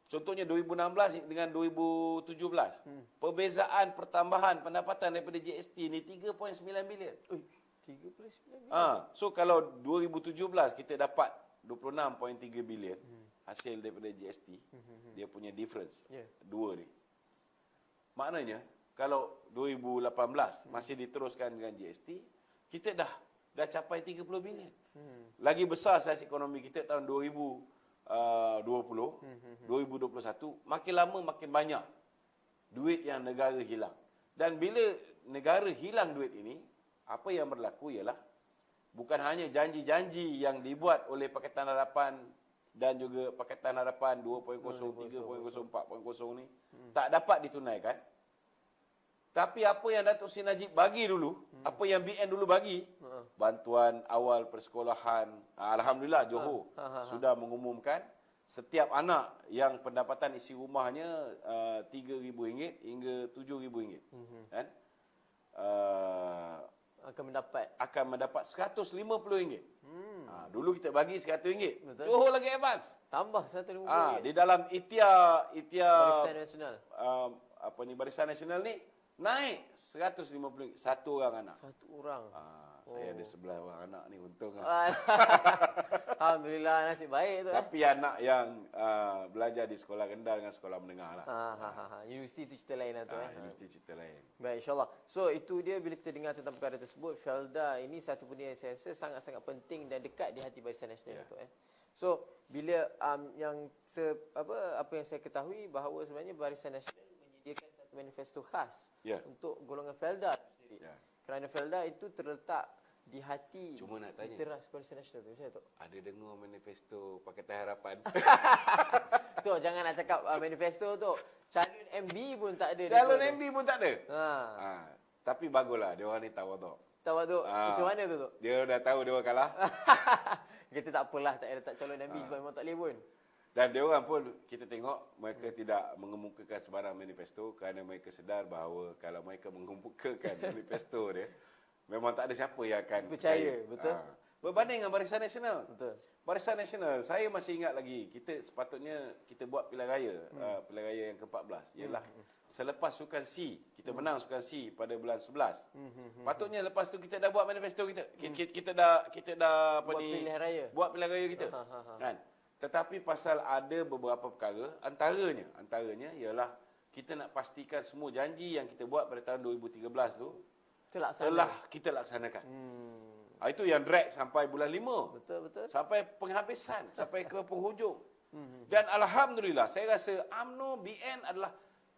Speaker 2: Contohnya 2016 dengan 2017. Perbezaan pertambahan pendapatan daripada GST ni 3.9 bilion.
Speaker 1: 39 bilion.
Speaker 2: So kalau 2017 kita dapat 26.3 bilion hasil daripada GST, dia punya difference dua ni. Maknanya kalau 2018 masih diteruskan dengan GST, kita dah capai 30 bilion. Lagi besar saiz ekonomi kita tahun 2020, 2021, makin lama makin banyak duit yang negara hilang. Dan bila negara hilang duit ini, apa yang berlaku ialah bukan hanya janji-janji yang dibuat oleh Pakatan Harapan dan juga Pakatan Harapan 2.0, 3.0, 4.0 ni tak dapat ditunaikan. Tapi apa yang Datuk Seri Najib bagi dulu, apa yang BN dulu bagi, bantuan awal persekolahan, Alhamdulillah Johor sudah mengumumkan setiap anak yang pendapatan isi rumahnya RM3,000 hingga RM7,000. Kan? Akan mendapat RM150. Dulu kita bagi RM100. Johor lagi advance.
Speaker 1: Tambah RM150.
Speaker 2: Di dalam ikhtiar
Speaker 1: Barisan Nasional.
Speaker 2: Barisan Nasional ni naik RM150 satu orang anak.
Speaker 1: Satu orang.
Speaker 2: Saya ada 11 orang anak ni, untung.
Speaker 1: Alhamdulillah, nasib baik tu.
Speaker 2: Tapi anak yang belajar di sekolah rendah dengan sekolah menengah lah.
Speaker 1: Universiti tu cerita lain lah tu.
Speaker 2: Universiti cerita lain.
Speaker 1: Baik, insyaAllah. So, itu dia bila kita dengar tentang perkara tersebut. Felda ini satu benda yang saya rasa sangat-sangat penting dan dekat di hati Barisan Nasional tu. So, bila apa yang saya ketahui bahawa sebenarnya Barisan Nasional menyediakan satu manifesto khas untuk golongan Felda sendiri. Kerana Felda itu terletak di hati teras Barisan Nasional tu. Macam mana tu?
Speaker 2: Ada dengar manifesto Pakatan Harapan.
Speaker 1: Tu, jangan nak cakap manifesto tu. Calon MB pun tak ada.
Speaker 2: Calon MB pun tak ada. Tapi baguslah, dia orang ni tawaduk.
Speaker 1: Tawaduk. Macam mana tu?
Speaker 2: Dia dah tahu dia orang kalah.
Speaker 1: Kita tak apalah, tak ada calon MB sebab memang tak boleh pun.
Speaker 2: Dan dia orang pun kita tengok mereka tidak mengemukakan sebarang manifesto kerana mereka sedar bahawa kalau mereka mengemukakan manifesto dia, memang tak ada siapa yang akan percaya.
Speaker 1: Betul.
Speaker 2: Berbanding dengan Barisan Nasional.
Speaker 1: Betul.
Speaker 2: Barisan Nasional, saya masih ingat lagi, kita sepatutnya kita buat pilihan raya, pilihan raya yang ke-14. Ialah selepas Sukan C, kita menang Sukan C pada bulan 11. Patutnya lepas tu kita dah buat manifesto kita. Kita dah apa
Speaker 1: buat
Speaker 2: ni?
Speaker 1: Pilihan raya.
Speaker 2: Buat pilihan raya kita. Kan? Tetapi pasal ada beberapa perkara, antaranya ialah kita nak pastikan semua janji yang kita buat pada tahun 2013 tu telah kita laksanakan. Itu yang drag sampai bulan 5.
Speaker 1: Betul.
Speaker 2: Sampai penghabisan, sampai ke penghujung. Dan alhamdulillah, saya rasa UMNO BN adalah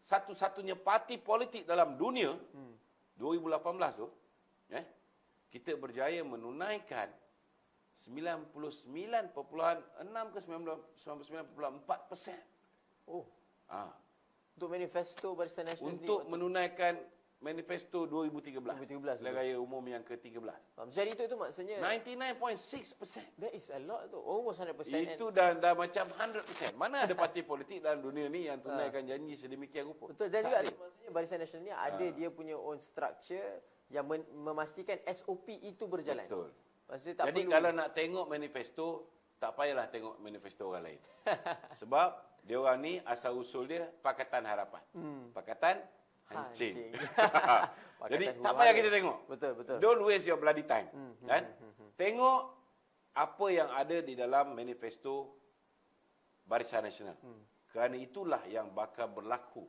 Speaker 2: satu-satunya parti politik dalam dunia 2018 tu, kita berjaya menunaikan 99.6 ke 99.4%.
Speaker 1: Oh. Untuk manifesto Barisan Nasional
Speaker 2: untuk menunaikan manifesto 2013. Pilihan raya umum yang ke-13.
Speaker 1: Jadi itu maksudnya
Speaker 2: 99.6%.
Speaker 1: That is a lot tu. Almost 100%.
Speaker 2: Itu dah macam 100%. Mana ada parti politik dalam dunia ni yang tunaikan janji sedemikian rupa.
Speaker 1: Betul. Dan juga maksudnya Barisan Nasional ni ada dia punya own structure yang memastikan SOP itu berjalan.
Speaker 2: Betul.
Speaker 1: Maksudnya tak
Speaker 2: jadi
Speaker 1: perlu.
Speaker 2: kalau nak tengok manifesto, tak payahlah tengok manifesto orang lain. Sebab dia orang ni asal usul dia Pakatan Harapan. Pakatan Hancing. Jadi tak payah kita tengok.
Speaker 1: Betul.
Speaker 2: Don't waste your bloody time. Kan? Tengok apa yang ada di dalam manifesto Barisan Nasional. Kerana itulah yang bakal berlaku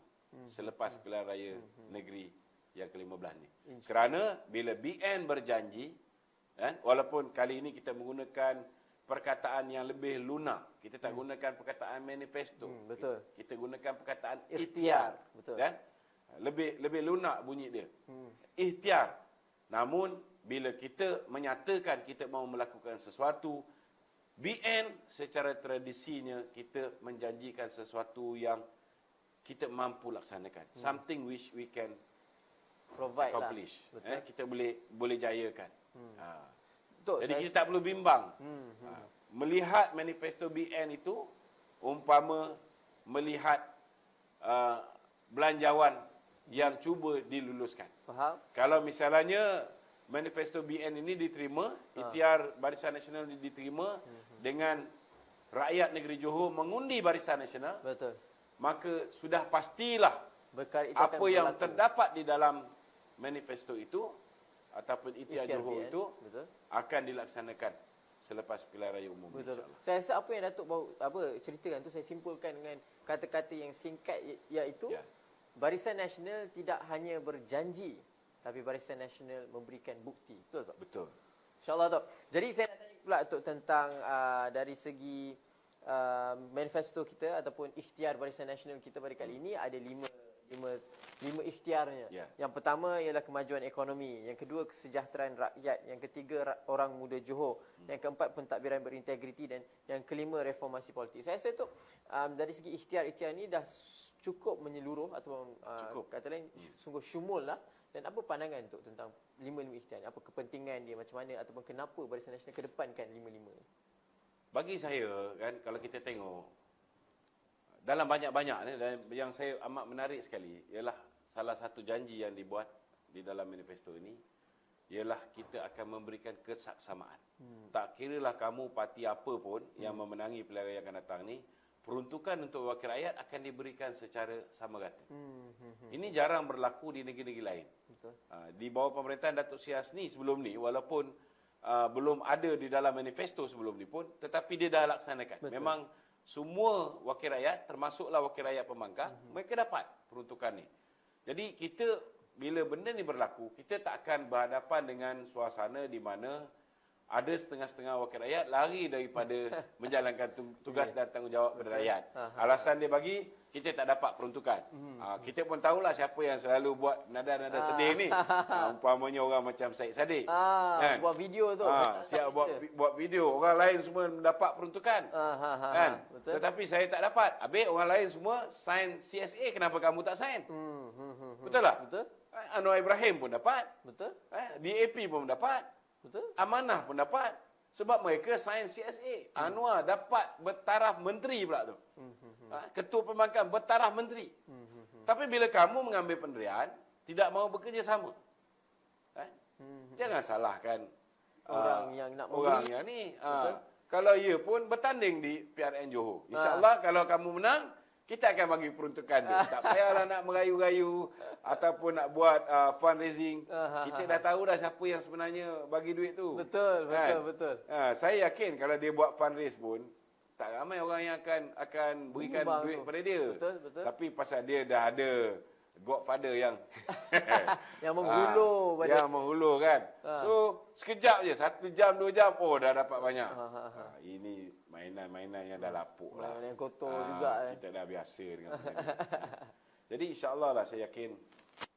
Speaker 2: selepas pilihan raya negeri yang ke-15 ni. Kerana bila BN berjanji, walaupun kali ini kita menggunakan perkataan yang lebih lunak. Kita tak gunakan perkataan manifesto.
Speaker 1: Betul.
Speaker 2: Kita gunakan perkataan ikhtiar.
Speaker 1: Betul.
Speaker 2: Kan? Lebih lunak bunyi dia. Ikhtiar. Namun bila kita menyatakan kita mahu melakukan sesuatu, BN secara tradisinya kita menjanjikan sesuatu yang kita mampu laksanakan. Something which we can
Speaker 1: provide
Speaker 2: accomplish.
Speaker 1: Lah.
Speaker 2: Kita boleh jayakan.
Speaker 1: Betul,
Speaker 2: jadi kita tak perlu bimbang. Melihat manifesto BN itu umpama melihat belanjawan yang cuba diluluskan.
Speaker 1: Faham?
Speaker 2: Kalau misalnya manifesto BN ini diterima, ikhtiar Barisan Nasional ini diterima dengan rakyat negeri Johor mengundi Barisan Nasional,
Speaker 1: betul,
Speaker 2: maka sudah pastilah
Speaker 1: itu
Speaker 2: apa yang terdapat di dalam manifesto itu ataupun ikhtiar Johor
Speaker 1: BN,
Speaker 2: itu
Speaker 1: betul,
Speaker 2: akan dilaksanakan selepas pilihan raya umum,
Speaker 1: betul.
Speaker 2: insyaAllah.
Speaker 1: Saya rasa apa yang Datuk ceritakan tu saya simpulkan dengan kata-kata yang singkat, iaitu Barisan Nasional tidak hanya berjanji, tapi Barisan Nasional memberikan bukti. Betul tak?
Speaker 2: Betul.
Speaker 1: InsyaAllah, Tok. Jadi saya nak tanya pula, Tok, tentang dari segi manifesto kita ataupun ikhtiar Barisan Nasional kita pada kali ini ada lima ikhtiarnya. Yang pertama ialah kemajuan ekonomi, yang kedua kesejahteraan rakyat, yang ketiga orang muda Johor, yang keempat pentadbiran berintegriti, dan yang kelima reformasi politik. Saya rasa, Tok, dari segi ikhtiar ni dah cukup menyeluruh ataupun kata lain sungguh syumul lah. Dan apa pandangan Tok tentang lima-lima ikhtiar ni? Apa kepentingan dia, macam mana ataupun kenapa Barisan Nasional kedepankan lima-lima ni?
Speaker 2: Bagi saya kan, kalau kita tengok dalam banyak-banyak ni, yang saya amat menarik sekali ialah salah satu janji yang dibuat di dalam manifesto ini ialah kita akan memberikan kesaksamaan. Tak kiralah kamu parti apa pun yang memenangi pilihan raya yang akan datang ni, peruntukan untuk wakil rakyat akan diberikan secara sama rata. Ini jarang berlaku di negeri-negeri lain.
Speaker 1: Betul.
Speaker 2: Di bawah pemerintahan Datuk Sri Hasni sebelum ni, walaupun belum ada di dalam manifesto sebelum ni pun, tetapi dia dah laksanakan. Betul. Memang semua wakil rakyat, termasuklah wakil rakyat pembangkang, mereka dapat peruntukan ni. Jadi kita, bila benda ni berlaku, kita tak akan berhadapan dengan suasana di mana ada setengah-setengah wakil rakyat lari daripada menjalankan tugas dan tanggungjawab kepada rakyat. Alasan dia bagi, kita tak dapat peruntukan. Kita pun tahulah siapa yang selalu buat nada-nada sedih ni. Umpamanya orang macam Syed Saddiq.
Speaker 1: Kan? Buat video tu.
Speaker 2: Siap buat video. Orang lain semua mendapat peruntukan. Kan? Betul. Tetapi saya tak dapat. Habis orang lain semua sign CSA. Kenapa kamu tak sign? Betul tak? Betul. Anwar Ibrahim pun dapat.
Speaker 1: Betul.
Speaker 2: DAP pun dapat. Betul. Amanah pun dapat. Sebab mereka sign CSA. Anwar dapat bertaraf menteri pula tu. Ketua pembangkang bertaraf menteri. Tapi bila kamu mengambil pendirian, tidak mahu bekerja sama. Jangan salahkan
Speaker 1: orang yang nak memberi.
Speaker 2: Orang yang ni. Kalau ia pun bertanding di PRN Johor. InsyaAllah kalau kamu menang, kita akan bagi peruntukan tu. Tak payahlah nak merayu-rayu ataupun nak buat fundraising. Kita dah tahu dah siapa yang sebenarnya bagi duit tu.
Speaker 1: Betul,
Speaker 2: kan?
Speaker 1: betul.
Speaker 2: Saya yakin kalau dia buat fundraise pun, tak ramai orang yang akan berikan duit kepada dia.
Speaker 1: Betul.
Speaker 2: Tapi pasal dia dah ada godfather yang
Speaker 1: yang menghulur
Speaker 2: yang menghulur kan. So sekejap je, 1 jam 2 jam dah dapat banyak. Ini mainan-mainan yang dah lapuk lah.
Speaker 1: Mainan yang kotor juga.
Speaker 2: Kita dah biasa dengan benda ni. Jadi insya-Allah lah saya yakin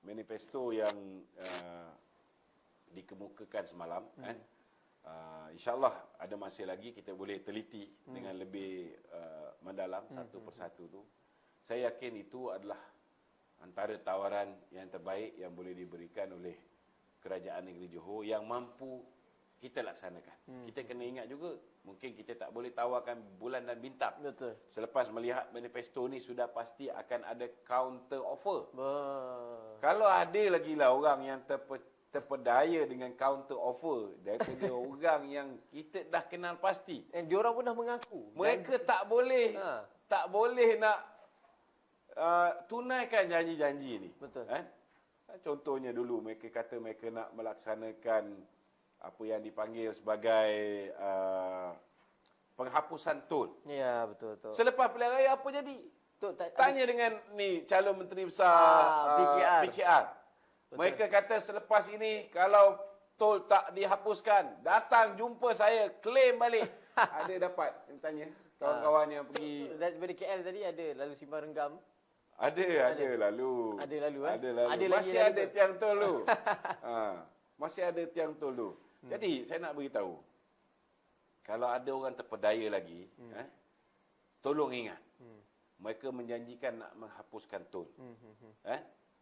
Speaker 2: manifesto yang dikemukakan semalam kan. InsyaAllah ada masa lagi kita boleh teliti dengan lebih mendalam satu persatu tu. Saya yakin itu adalah antara tawaran yang terbaik yang boleh diberikan oleh Kerajaan Negeri Johor yang mampu kita laksanakan. Kita kena ingat juga, mungkin kita tak boleh tawarkan bulan dan bintang.
Speaker 1: Betul.
Speaker 2: Selepas melihat manifesto ni sudah pasti akan ada counter offer. Kalau ada lagi lah orang yang terpedaya dengan counter offer daripada orang yang kita dah kenal pasti.
Speaker 1: Dan diorang pun dah mengaku.
Speaker 2: Mereka tak boleh nak tunaikan janji-janji ni.
Speaker 1: Betul.
Speaker 2: Contohnya dulu mereka kata mereka nak melaksanakan apa yang dipanggil sebagai penghapusan tol.
Speaker 1: Ya, betul.
Speaker 2: Selepas pilihan raya apa jadi? Tanya dengan ni calon menteri besar PKR. Mereka kata selepas ini kalau tol tak dihapuskan, datang jumpa saya, claim balik. Ada dapat? Saya tanya kawan-kawan yang pergi
Speaker 1: daripada KL tadi ada lalu Simpang Renggam.
Speaker 2: Ada lalu. Masih ada tiang tol tu. Masih ada tiang tol tu. Jadi saya nak beritahu, kalau ada orang terpedaya lagi, tolong ingat, mereka menjanjikan nak menghapuskan tol.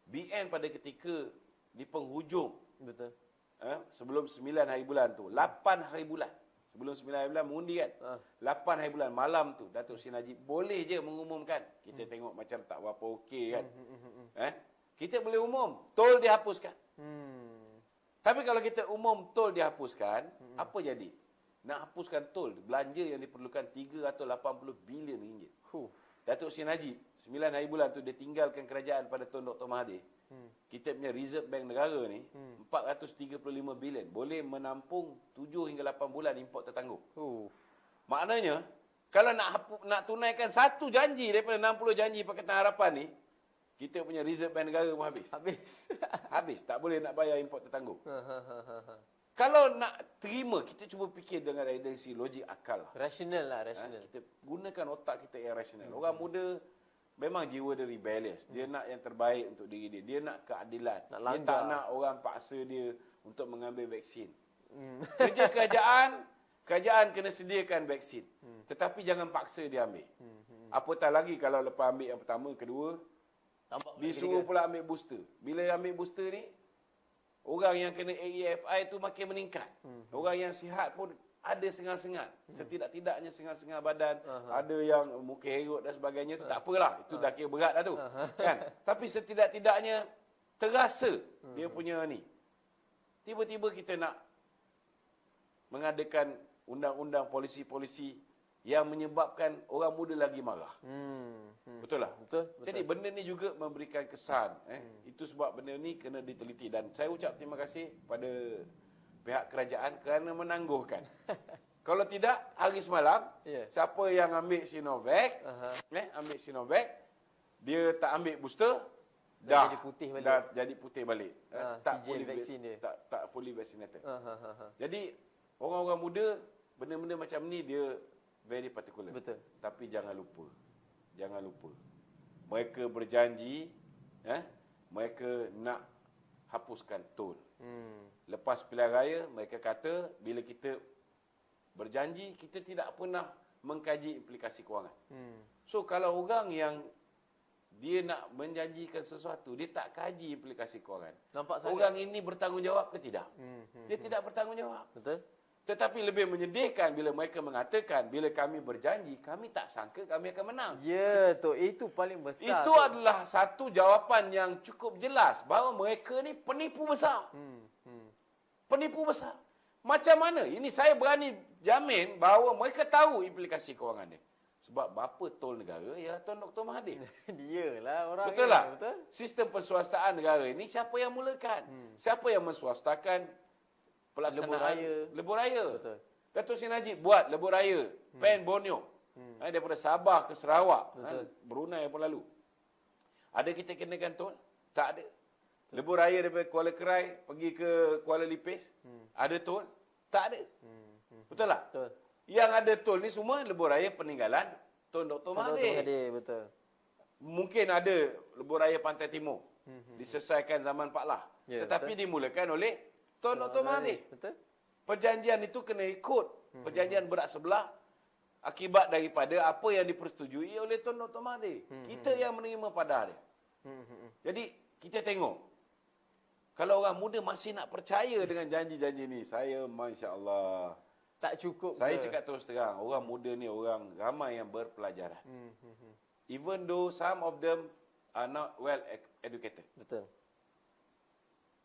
Speaker 2: BN pada ketika di penghujung,
Speaker 1: betul.
Speaker 2: Sebelum 9 hari bulan tu, 8 hari bulan. Sebelum 9 hari bulan mengundi kan. 8 hari bulan malam tu Datuk Seri Najib boleh je mengumumkan. Kita tengok macam tak berapa okey kan. Kita boleh umum tol dihapuskan. Tapi kalau kita umum tol dihapuskan, apa jadi? Nak hapuskan tol, belanja yang diperlukan 380 bilion ringgit. Datuk Seri Najib 9 hari bulan tu dia tinggalkan kerajaan pada Tun Dr. Mahathir. Kita punya Reserve Bank negara ni 435 bilion boleh menampung 7 hingga 8 bulan import tertangguh. Maknanya kalau nak tunaikan satu janji daripada 60 janji Pakatan Harapan ni, kita punya Reserve Bank negara pun habis. Habis, tak boleh nak bayar import tertangguh. Kalau nak terima, kita cuba fikir dengan dari segi logik akal.
Speaker 1: Rasional.
Speaker 2: Kita gunakan otak kita yang rasional. Orang muda memang jiwa dia rebellious. Dia nak yang terbaik untuk diri dia. Dia nak keadilan. Dia tak nak orang paksa dia untuk mengambil vaksin. Kerja kerajaan kena sediakan vaksin. Tetapi jangan paksa dia ambil. Apatah lagi kalau lepas ambil yang pertama, kedua, disuruh pula ambil booster. Bila ambil booster ni, orang yang kena AEFI tu makin meningkat. Orang yang sihat pun ada sengal-sengal. Setidak-tidaknya sengal-sengal badan. Ada yang muka herut dan sebagainya. Itu tak apalah. Itu dah kira berat dah tu. Kan? Tapi setidak-tidaknya terasa dia punya ni. Tiba-tiba kita nak mengadakan undang-undang polisi-polisi yang menyebabkan orang muda lagi marah. Betul lah? Betul. Jadi benda ni juga memberikan kesan. Itu sebab benda ni kena diteliti. Dan saya ucap terima kasih pada pihak kerajaan kerana menangguhkan. Kalau tidak, hari semalam, siapa yang ambil Sinovac, ambil Sinovac, dia tak ambil booster, dah jadi putih balik. Tak fully vaccinated. Jadi, orang-orang muda, benda-benda macam ni, dia very particular.
Speaker 1: Betul.
Speaker 2: Tapi jangan lupa. Mereka berjanji, mereka nak hapuskan tol. Lepas pilihan raya, mereka kata bila kita berjanji, kita tidak pernah mengkaji implikasi kewangan. So, kalau orang yang dia nak menjanjikan sesuatu, dia tak kaji implikasi kewangan. Orang ini bertanggungjawab ke tidak? Dia tidak bertanggungjawab.
Speaker 1: Betul.
Speaker 2: Tetapi lebih menyedihkan bila mereka mengatakan, bila kami berjanji, kami tak sangka kami akan menang.
Speaker 1: Ya, tu itu paling besar.
Speaker 2: Itu adalah satu jawapan yang cukup jelas bahawa mereka ni penipu besar. Penipu besar. Macam mana? Ini saya berani jamin bahawa mereka tahu implikasi kewangan dia. Sebab bapa tol negara ialah Tuan Dr. Mahathir.
Speaker 1: Dialah orang.
Speaker 2: Betul tak? Betul? Sistem perswastaan negara ini siapa yang mulakan? Siapa yang menswastakan pelaksanaan lebuh raya? Betul. Datuk Seri Najib buat lebuh raya Pen Borneo. Daripada Sabah ke Sarawak, Brunei pun lalu. Ada kita kenakan tol? Tak ada. Lebuh raya daripada Kuala Kerai pergi ke Kuala Lipis, ada tol? Tak ada. Betul tak? Betul. Yang ada tol ni semua lebuh raya peninggalan Tun Dr. Mahathir. Betul. Mungkin ada lebuh raya Pantai Timur. Diselesaikan zaman Pak Lah. Ya, tetapi betul. Dimulakan oleh Tun Dr. Mahathir. Betul. Perjanjian itu kena ikut. Perjanjian berat sebelah akibat daripada apa yang dipersetujui oleh Tun Dr. Mahathir. Kita yang menerima pada dia. Jadi kita tengok. Kalau orang muda masih nak percaya dengan janji-janji ni, saya masya-Allah
Speaker 1: tak cukup.
Speaker 2: Saya cakap terus terang, orang muda ni orang ramai yang berpelajaran. Even though some of them are not well educated. Betul.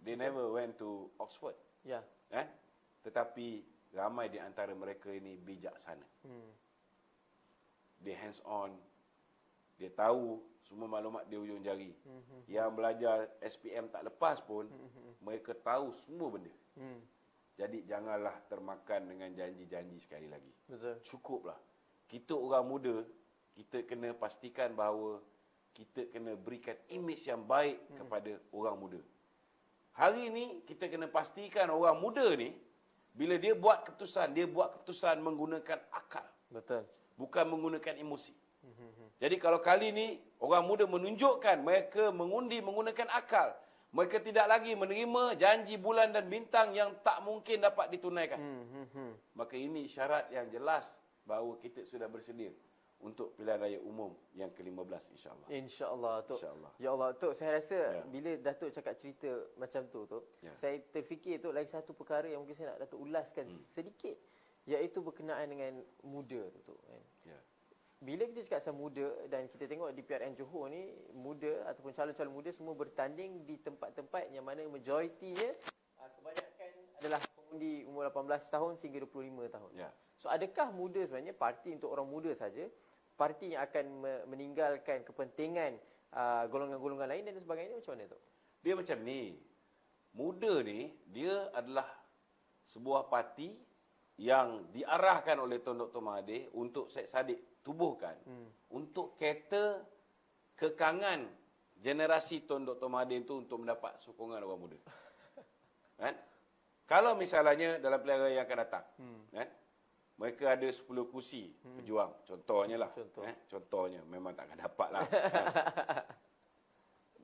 Speaker 2: They never went to Oxford. Ya. Tetapi ramai di antara mereka ini bijaksana. Dia hands on. Dia tahu semua maklumat di ujung jari. Yang belajar SPM tak lepas pun, mereka tahu semua benda. Jadi janganlah termakan dengan janji-janji sekali lagi. Betul. Cukuplah. Kita orang muda, kita kena pastikan bahawa kita kena berikan imej yang baik kepada orang muda. Hari ini kita kena pastikan orang muda ni, bila dia buat keputusan menggunakan akal. Betul. Bukan menggunakan emosi. Jadi kalau kali ni orang muda menunjukkan mereka mengundi menggunakan akal, mereka tidak lagi menerima janji bulan dan bintang yang tak mungkin dapat ditunaikan. Maka ini syarat yang jelas bahawa kita sudah bersedia untuk pilihan raya umum yang ke-15 insya-Allah. Insya-Allah, Tok. Insya-Allah. Ya Allah, Tok, saya rasa bila Datuk cakap cerita macam tu, Tok, saya terfikir Tok lagi satu perkara yang mungkin saya nak Datuk ulaskan sedikit, iaitu berkenaan dengan muda tu, Tok. Bila kita cakap pasal muda dan kita tengok di PRN Johor ni, muda ataupun calon-calon muda semua bertanding di tempat-tempat yang mana majoritinya kebanyakan adalah pengundi umur 18 tahun sehingga 25 tahun. Ya. So adakah muda sebenarnya parti untuk orang muda saja, parti yang akan meninggalkan kepentingan golongan-golongan lain dan sebagainya, macam mana tu? Dia macam ni. Muda ni dia adalah sebuah parti yang diarahkan oleh Tun Dr. Mahathir untuk Syed Saddiq tubuhkan untuk cater kekangan generasi Tun Dr. Mahathir itu untuk mendapat sokongan orang muda. Kan? Kalau misalnya dalam pilihan raya yang akan datang, kan? Mereka ada 10 kursi pejuang, contohnya lah. Contohnya, memang tak akan dapat lah.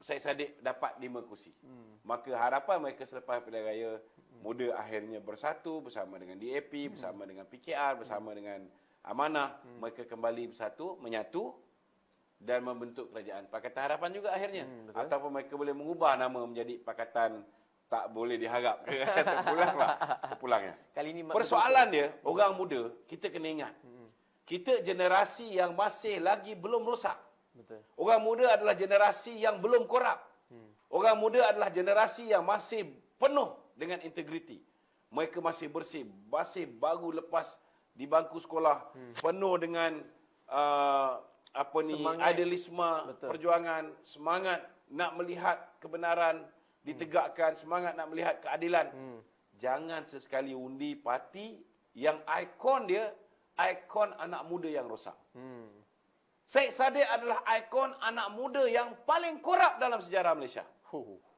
Speaker 2: Syed Saddiq dapat 5 kursi. Maka harapan mereka selepas pilihan raya, muda akhirnya bersatu bersama dengan DAP, bersama dengan PKR, bersama dengan Amanah, mereka kembali bersatu, menyatu dan membentuk kerajaan Pakatan Harapan juga akhirnya. Ataupun mereka boleh mengubah nama menjadi Pakatan Tak Boleh Diharap. Terpulangnya. Kali ini persoalan dia, orang muda, kita kena ingat. Kita generasi yang masih lagi belum rosak. Betul. Orang muda adalah generasi yang belum korup. Orang muda adalah generasi yang masih penuh dengan integriti. Mereka masih bersih, masih baru lepas di bangku sekolah, penuh dengan idealisme, perjuangan, semangat nak melihat kebenaran ditegakkan, semangat nak melihat keadilan. Jangan sesekali undi parti yang ikon dia, ikon anak muda yang rosak. Syed Saddiq adalah ikon anak muda yang paling korup dalam sejarah Malaysia.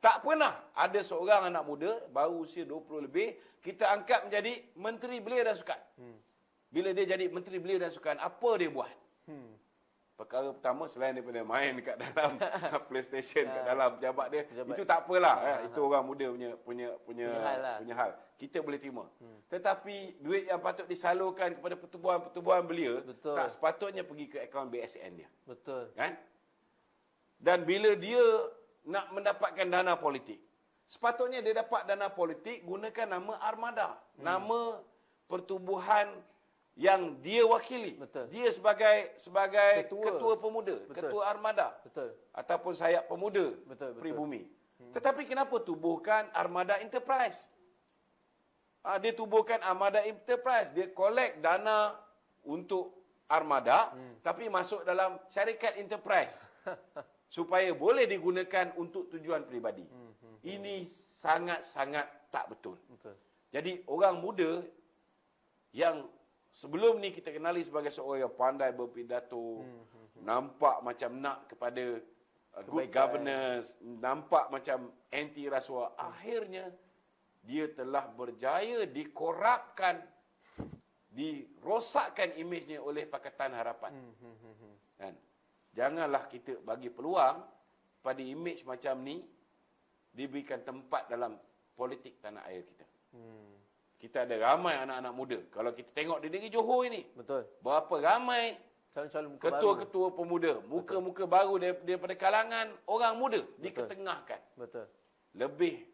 Speaker 2: Tak pernah ada seorang anak muda baru usia 20 lebih kita angkat menjadi Menteri Belia dan Sukan. Bila dia jadi Menteri Belia dan Sukan, apa dia buat? Perkara pertama, selain daripada main dekat dalam PlayStation, kat dalam pejabat dia, itu tak apalah. Itu orang muda punya hal. Kita boleh terima. Tetapi duit yang patut disalurkan kepada pertubuhan belia, tak sepatutnya pergi ke akaun BSN dia. Betul. Kan? Dan bila dia nak mendapatkan dana politik, sepatutnya dia dapat dana politik gunakan nama Armada. Nama pertubuhan yang dia wakili. Betul. Dia sebagai ketua pemuda, ketua Armada. Betul. Ataupun sayap pemuda Pribumi. Tetapi kenapa tubuhkan Armada Enterprise? Dia tubuhkan Armada Enterprise. Dia collect dana untuk armada, tapi masuk dalam syarikat enterprise. Supaya boleh digunakan untuk tujuan peribadi. Ini sangat-sangat tak betul. Jadi orang muda yang sebelum ni kita kenali sebagai seorang yang pandai berpidato, nampak macam nak kepada good governance, nampak macam anti rasuah, akhirnya dia telah berjaya dikorapkan, dirosakkan imejnya oleh Pakatan Harapan. Kan? Janganlah kita bagi peluang pada imej macam ni diberikan tempat dalam politik tanah air kita. Kita ada ramai anak-anak muda. Kalau kita tengok di negeri Johor ini,
Speaker 1: betul,
Speaker 2: berapa ramai
Speaker 1: calon-calon
Speaker 2: ketua-ketua pemuda, muka-muka baru daripada kalangan orang muda diketengahkan.
Speaker 1: Betul.
Speaker 2: Lebih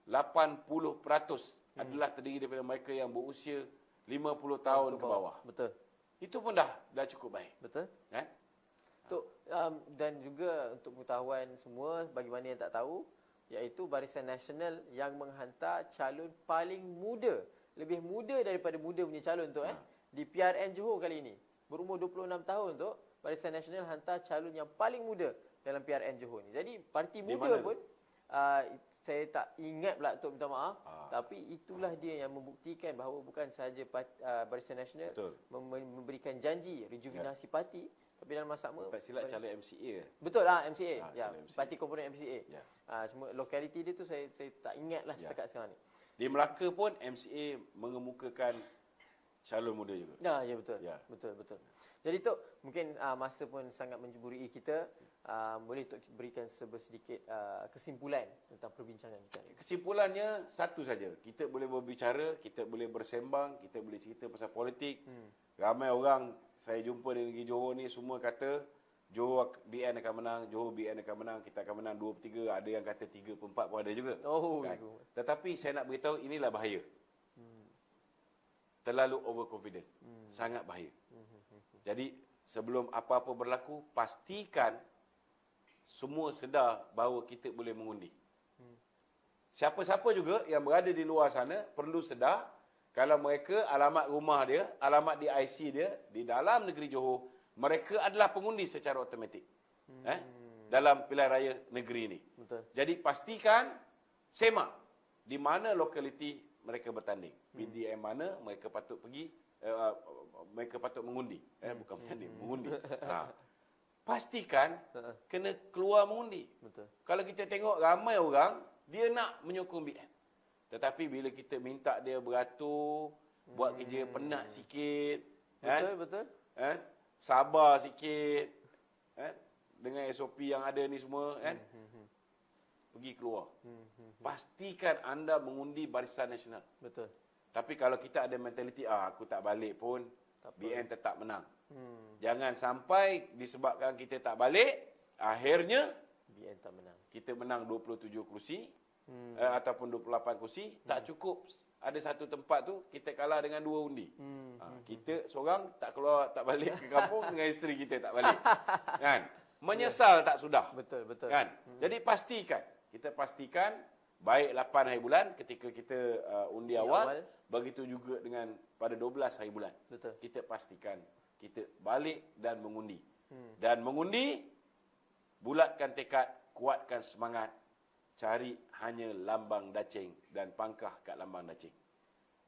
Speaker 2: 80% adalah terdiri daripada mereka yang berusia 50 tahun ke bawah.
Speaker 1: Betul.
Speaker 2: Itu pun dah cukup baik.
Speaker 1: Betul.
Speaker 2: Kan?
Speaker 1: Dan juga untuk pengetahuan semua, bagi mana yang tak tahu, iaitu Barisan Nasional yang menghantar calon paling muda, lebih muda daripada muda punya calon tu di PRN Johor kali ini. Berumur 26 tahun tu, Barisan Nasional hantar calon yang paling muda dalam PRN Johor ni. Jadi parti muda pun saya tak ingat pula untuk minta maaf, tapi itulah dia yang membuktikan bahawa bukan sahaja Barisan Nasional memberikan janji rejuvenasi parti, tapi dalam masa sama
Speaker 2: tak silap calon MCA.
Speaker 1: Betul lah, MCA. Parti komponen MCA. Cuma lokaliti dia tu saya tak ingat lah setakat sekarang ni.
Speaker 2: Di Melaka pun MCA mengemukakan calon muda juga.
Speaker 1: Ya, betul. Betul. Jadi tu mungkin masa pun sangat menjeburii kita. Boleh untuk berikan sedikit kesimpulan tentang perbincangan kita.
Speaker 2: Kesimpulannya satu saja. Kita boleh berbicara, kita boleh bersembang, kita boleh cerita pasal politik. Ramai orang saya jumpa di negeri Johor ni semua kata Johor BN akan menang, Johor BN akan menang, kita akan menang 2/3, ada yang kata 3/4 pun ada juga. Kan? Tetapi saya nak beritahu inilah bahaya. Terlalu overconfident. Sangat bahaya. Jadi sebelum apa-apa berlaku, pastikan semua sedar bahawa kita boleh mengundi. Siapa-siapa juga yang berada di luar sana perlu sedar kalau mereka alamat rumah dia, alamat di IC dia di dalam negeri Johor, mereka adalah pengundi secara automatik. Dalam pilihan raya negeri ini. Betul. Jadi pastikan semak di mana lokaliti mereka bertanding. PDM mana mereka patut pergi, mereka patut mengundi. Bukan bertanding, mengundi. Pastikan kena keluar mengundi. Betul. Kalau kita tengok ramai orang, dia nak menyokong BN. Tetapi bila kita minta dia beratur, buat kerja penat sikit.
Speaker 1: Betul.
Speaker 2: Sabar sikit. Dengan SOP yang ada ni semua. Pergi keluar. Pastikan anda mengundi Barisan Nasional.
Speaker 1: Betul.
Speaker 2: Tapi kalau kita ada mentaliti, aku tak balik pun, BN tetap menang. Jangan sampai disebabkan kita tak balik, akhirnya
Speaker 1: BN tak menang.
Speaker 2: Kita menang 27 kursi ataupun 28 kursi, tak cukup. Ada satu tempat tu kita kalah dengan 2 undi. Kita seorang tak keluar, tak balik ke kampung, dengan isteri kita tak balik. Kan? Menyesal tak sudah.
Speaker 1: Betul.
Speaker 2: Kan? Jadi kita pastikan baik 8 hari bulan ketika kita undi awal, begitu juga dengan pada 12 hari bulan.
Speaker 1: Betul.
Speaker 2: Kita pastikan kita balik dan mengundi. Dan mengundi, bulatkan tekad, kuatkan semangat, cari hanya lambang dacing dan pangkah kat lambang dacing.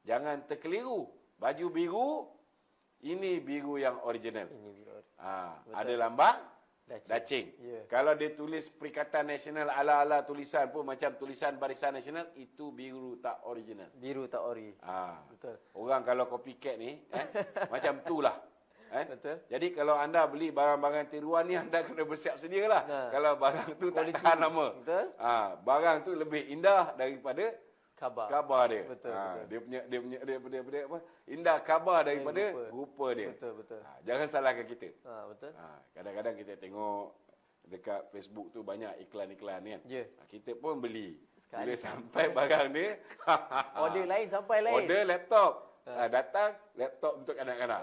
Speaker 2: Jangan terkeliru. Baju biru, ini biru yang original. Ada lambang dacing. Kalau dia tulis Perikatan Nasional ala-ala tulisan pun macam tulisan Barisan Nasional, itu biru tak original.
Speaker 1: Biru tak ori. Betul.
Speaker 2: Orang kalau copycat ni, macam itulah.
Speaker 1: Betul.
Speaker 2: Jadi kalau anda beli barang-barang tiruan ni, anda kena bersiap sedialah. Kalau barang tu tak tahan lama.
Speaker 1: Betul.
Speaker 2: Barang tu lebih indah daripada khabar dia.
Speaker 1: Betul.
Speaker 2: Dia punya apa? Indah khabar daripada rupa dia.
Speaker 1: Betul.
Speaker 2: Jangan salahkan kita.
Speaker 1: Betul.
Speaker 2: Kadang-kadang kita tengok dekat Facebook tu banyak iklan-iklan kan. Kita pun beli. Bila sampai barang dia,
Speaker 1: order lain sampai lain.
Speaker 2: Order laptop. Datang laptop untuk anak-anak.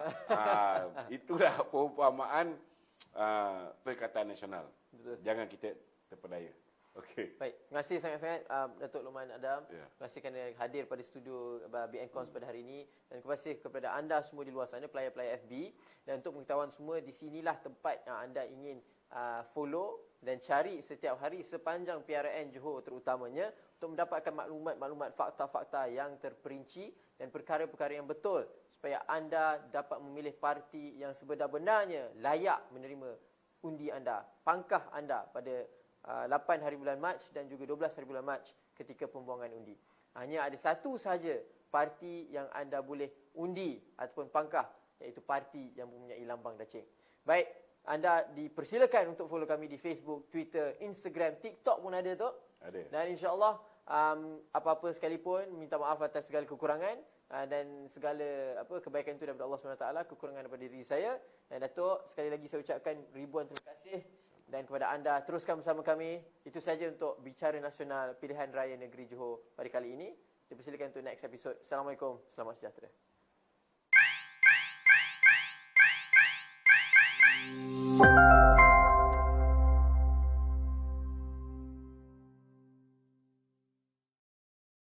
Speaker 2: Itulah perumpamaan Perikatan Nasional. Betul. Jangan kita terpedaya. Okey.
Speaker 1: Baik, terima kasih sangat-sangat Datuk Luqman Adam. Terima kasih kerana hadir pada studio BNCons pada hari ini, dan terima kasih kepada anda semua di luar sana, player-player FB. Dan untuk pengetahuan semua, di sinilah tempat yang anda ingin follow dan cari setiap hari sepanjang PRN Johor terutamanya, untuk mendapatkan maklumat-maklumat, fakta-fakta yang terperinci dan perkara-perkara yang betul, supaya anda dapat memilih parti yang sebenar-benarnya layak menerima undi anda, pangkah anda pada 8 hari bulan Mac dan juga 12 hari bulan Mac ketika pembuangan undi. Hanya ada satu sahaja parti yang anda boleh undi ataupun pangkah, iaitu parti yang mempunyai lambang dacing. Baik, anda dipersilakan untuk follow kami di Facebook, Twitter, Instagram, TikTok pun ada tu.
Speaker 2: Ada.
Speaker 1: Dan insya-Allah apa-apa sekalipun, minta maaf atas segala kekurangan, dan segala kebaikan itu daripada Allah SWT, kekurangan daripada diri saya. Dan Datuk, sekali lagi saya ucapkan ribuan terima kasih. Dan kepada anda, teruskan bersama kami. Itu saja untuk Bicara Nasional Pilihan Raya Negeri Johor pada kali ini. Dipersilakan untuk next episode. Assalamualaikum, selamat sejahtera.